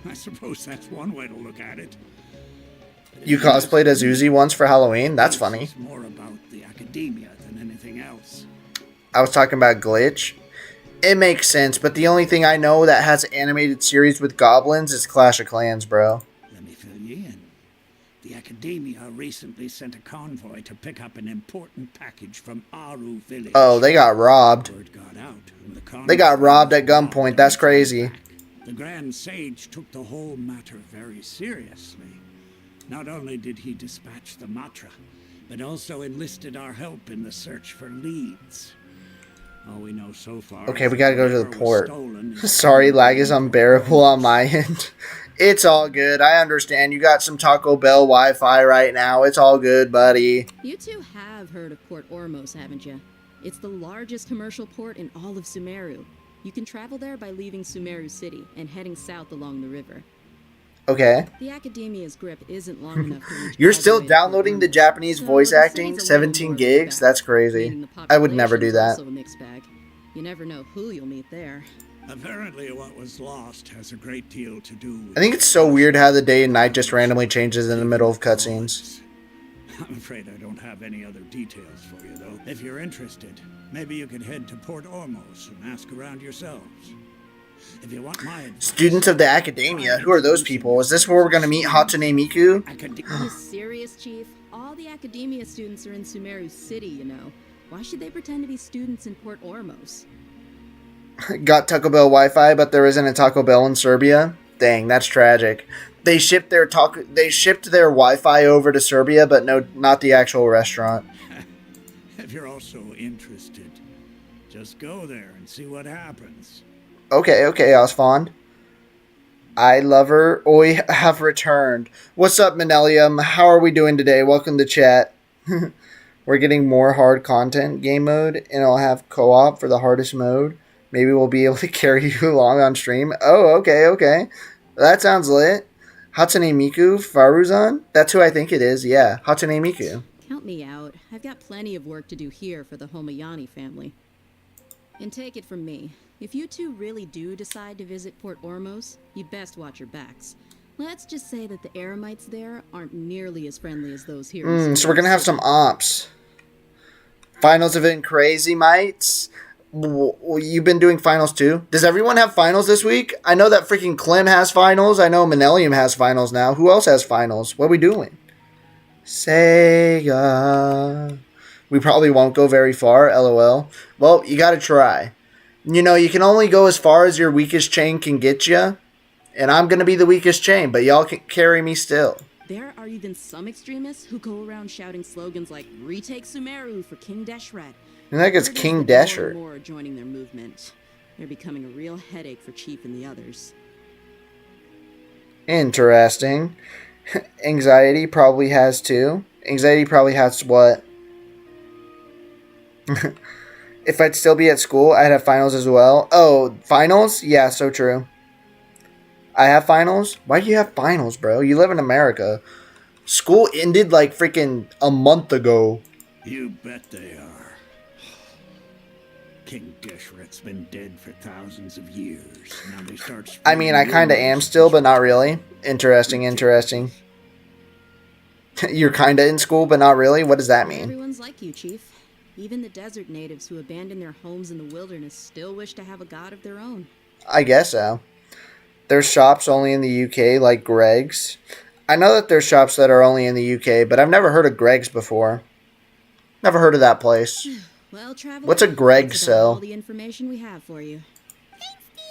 S8: I suppose that's one way to look at it.
S1: You cosplayed as Uzi once for Halloween? That's funny.
S8: It's more about the Academia than anything else.
S1: I was talking about Glitch. It makes sense, but the only thing I know that has an animated series with goblins is Clash of Clans, bro.
S8: Let me fill you in. The Academia recently sent a convoy to pick up an important package from Aru village.
S1: Oh, they got robbed.
S8: Word got out, and the convoy
S1: They got robbed at
S8: was robbed
S1: gunpoint.
S8: and
S1: That's
S8: returned
S1: crazy.
S8: back. The Grand Sage took the whole matter very seriously. Not only did he dispatch the Matra, but also enlisted our help in the search for leads. All we know so far.
S1: Okay,
S8: is
S1: we gotta
S8: that
S1: go to the
S8: whatever was
S1: port.
S8: stolen is
S1: Sorry, lag is
S8: stolen.
S1: unbearable on my end. It's all good. I understand. You got some Taco Bell Wi-Fi right now. It's all good, buddy.
S3: You two have heard of Port Ormos, haven't you? It's the largest commercial port in all of Sumeru. You can travel there by leaving Sumeru City and heading south along the river.
S1: Okay.
S3: The Academia's grip isn't long enough to reach
S1: You're
S3: all the
S1: still
S3: way to
S1: downloading
S3: Port
S1: the
S3: Ormos.
S1: Japanese
S3: So
S1: voice
S3: the
S1: acting?
S3: city's a little
S1: 17
S3: more
S1: gigs?
S3: back,
S1: That's crazy.
S3: meaning the
S1: I would never do
S3: population's
S1: that.
S3: also a mixed bag. You never know who you'll meet there.
S8: Apparently, what was lost has a great deal to do with...
S1: I think it's so weird how the day and night just randomly changes in the middle of cutscenes.
S8: I'm afraid I don't have any other details for you, though. If you're interested, maybe you could head to Port Ormos and ask around yourselves. If you want my advice...
S1: Students of the Academia? Who are those people? Is this where we're gonna meet Hatsune Miku?
S3: Are you serious, Chief? All the Academia students are in Sumeru City, you know. Why should they pretend to be students in Port Ormos?
S1: Got Taco Bell Wi-Fi, but there isn't a Taco Bell in Serbia? Dang, that's tragic. They shipped their Wi-Fi over to Serbia, but no, not the actual restaurant.
S8: If you're also interested, just go there and see what happens.
S1: Okay, Osfond. I love her. Oi, have returned. What's up, Manelium? How are we doing today? Welcome to chat. We're getting more hard content game mode, and I'll have co-op for the hardest mode. Maybe we'll be able to carry you along on stream. Oh, okay. That sounds lit. Hatsune Miku, Faruzan? That's who I think it is, yeah. Hatsune Miku.
S3: Count me out. I've got plenty of work to do here for the Homayani family. And take it from me, if you two really do decide to visit Port Ormos, you'd best watch your backs. Let's just say that the Eremites there aren't nearly as friendly as those here. in
S1: So we're gonna have
S3: Sumeru
S1: some ops. Finals have been crazy, mates. You've been doing finals too? Does everyone have finals this week? I know that freaking Clem has finals. I know Manelium has finals now. Who else has finals? What are we doing? Sega. We probably won't go very far, lol. Well, you gotta try. You know, you can only go as far as your weakest chain can get you. And I'm gonna be the weakest chain, but y'all can carry me still.
S3: There are even some extremists who go around shouting slogans like "Retake Sumeru" for King Deshret.
S1: And that gets
S3: Word is
S1: King
S3: that more and
S1: Desher.
S3: more are joining their movement. They're becoming a real headache for Chief and the others.
S1: Interesting. Anxiety probably has too. Anxiety probably has what? If I'd still be at school, I'd have finals as well. Oh, finals? Yeah, so true. I have finals? Why do you have finals, bro? You live in America. School ended like freaking a month ago.
S8: You bet they are. King Deshret's been dead for thousands of years. Now they start.
S1: I mean, I kind of am still, but not really. Interesting, interesting. You're kind of in school, but not really? What does that mean?
S9: Everyone's like you, Chief. Even the desert natives who abandoned their homes in the wilderness still wish to have a god of their own.
S1: I guess so. There's shops only in the UK, like Greg's. I know that there's shops that are only in the UK, but I've never heard of Greg's before. Never heard of that place.
S9: Well, traveler,
S1: What's a Greg
S9: that's about
S1: sell?
S9: all the information we have for you.
S2: Thanks, Dia.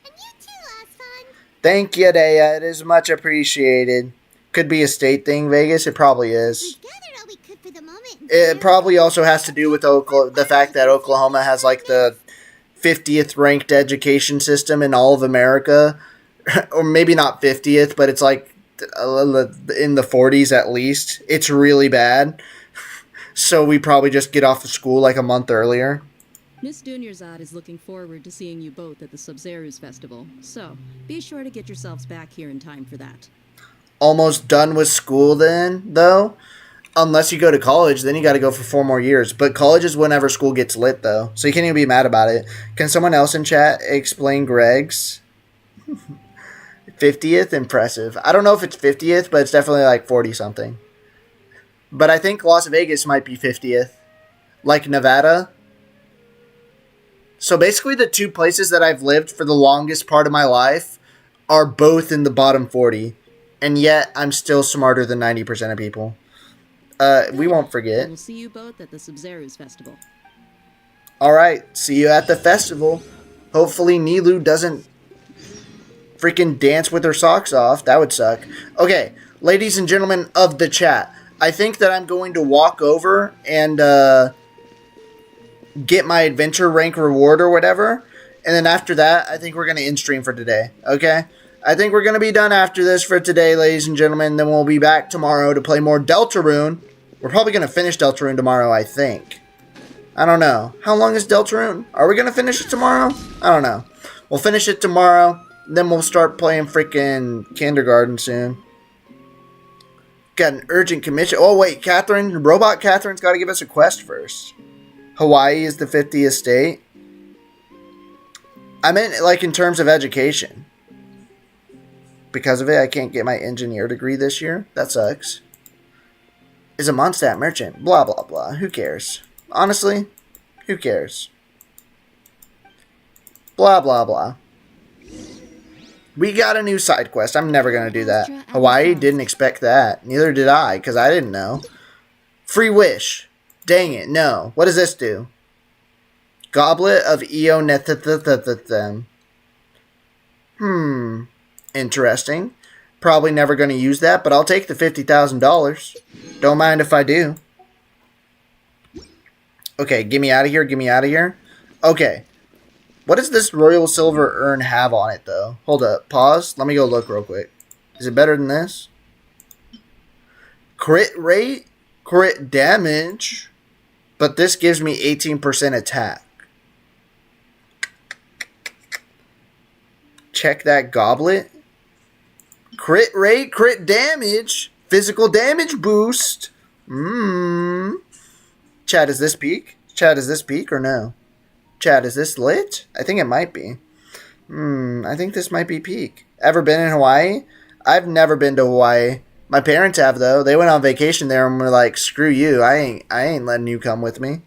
S2: And you too, Asfun.
S1: Thank you, Dea. It is much appreciated. Could be a state thing, Vegas. It probably
S2: We
S1: is.
S2: gathered all we could for the moment.
S1: It probably also has to do with the fact that Oklahoma has like the 50th ranked education system in all of America. Or maybe not 50th, but it's like in the 40s at least. It's really bad. So we probably just get off of school like a month earlier.
S9: Miss Dunyarzad is looking forward to seeing you both at the Sub-Zerus Festival, so be sure to get yourselves back here in time for that.
S1: Almost done with school then, though. Unless you go to college, then you got to go for 4 more years. But college is whenever school gets lit, though. So you can't even be mad about it. Can someone else in chat explain Greg's? 50th? Impressive. I don't know if it's 50th, but it's definitely like 40-something. But I think Las Vegas might be 50th. Like Nevada. So basically the 2 places that I've lived for the longest part of my life are both in the bottom 40. And yet I'm still smarter than 90% of people. We won't forget.
S9: We'll see you both at the Sub-Zerus Festival.
S1: Alright, see you at the festival. Hopefully Nilu doesn't freaking dance with her socks off. That would suck. Okay, ladies and gentlemen of the chat. I think that I'm going to walk over and get my adventure rank reward or whatever. And then after that, I think we're going to end stream for today. Okay? I think we're going to be done after this for today, ladies and gentlemen. Then we'll be back tomorrow to play more Deltarune. We're probably going to finish Deltarune tomorrow, I think. I don't know. How long is Deltarune? Are we going to finish it tomorrow? I don't know. We'll finish it tomorrow. Then we'll start playing freaking kindergarten soon. Got an urgent commission. Oh, wait. Catherine, Robot Catherine's got to give us a quest first. Hawaii is the 50th state. I meant, like, in terms of education. Because of it, I can't get my engineer degree this year. That sucks. Is a Mondstadt merchant. Blah, blah, blah. Who cares? Honestly, who cares? Blah, blah, blah. We got a new side quest. I'm never going to do that. Hawaii didn't expect that. Neither did I, because I didn't know. Free wish. Dang it, no. What does this do? Goblet of Eonethathathathathem. Interesting. Probably never going to use that, but I'll take the $50,000. Don't mind if I do. Okay, get me out of here, get me out of here. Okay. What does this Royal Silver Urn have on it, though? Hold up. Pause. Let me go look real quick. Is it better than this? Crit rate? Crit damage? But this gives me 18% attack. Check that goblet. Crit rate, crit damage. Physical damage boost. Chat, is this peak? Chat, is this peak or no? Chat, is this lit? I think it might be. I think this might be peak. Ever been in Hawaii? I've never been to Hawaii. My parents have, though. They went on vacation there and were like, screw you. I ain't letting you come with me.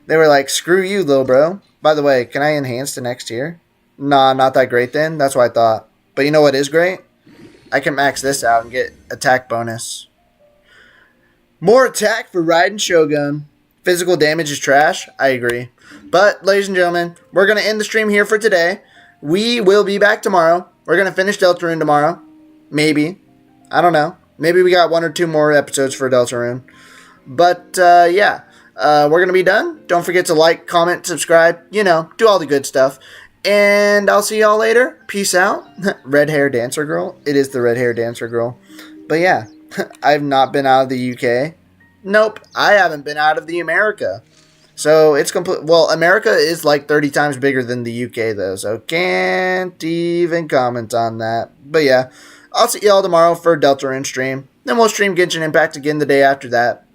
S1: They were like, screw you, little bro. By the way, can I enhance to next tier? Nah, not that great then. That's what I thought. But you know what is great? I can max this out and get attack bonus. More attack for Raiden Shogun. Physical damage is trash. I agree. But, ladies and gentlemen, we're going to end the stream here for today. We will be back tomorrow. We're going to finish Deltarune tomorrow. Maybe. I don't know. Maybe we got 1 or 2 more episodes for Deltarune. But, yeah. We're going to be done. Don't forget to like, comment, subscribe. You know, do all the good stuff. And I'll see y'all later. Peace out. Red hair dancer girl. It is the red hair dancer girl. But yeah, I've not been out of the UK. Nope, I haven't been out of the America. So it's complete. Well, America is like 30 times bigger than the UK, though. So can't even comment on that. But yeah, I'll see y'all tomorrow for Delta Rune stream. Then we'll stream Genshin Impact again the day after that.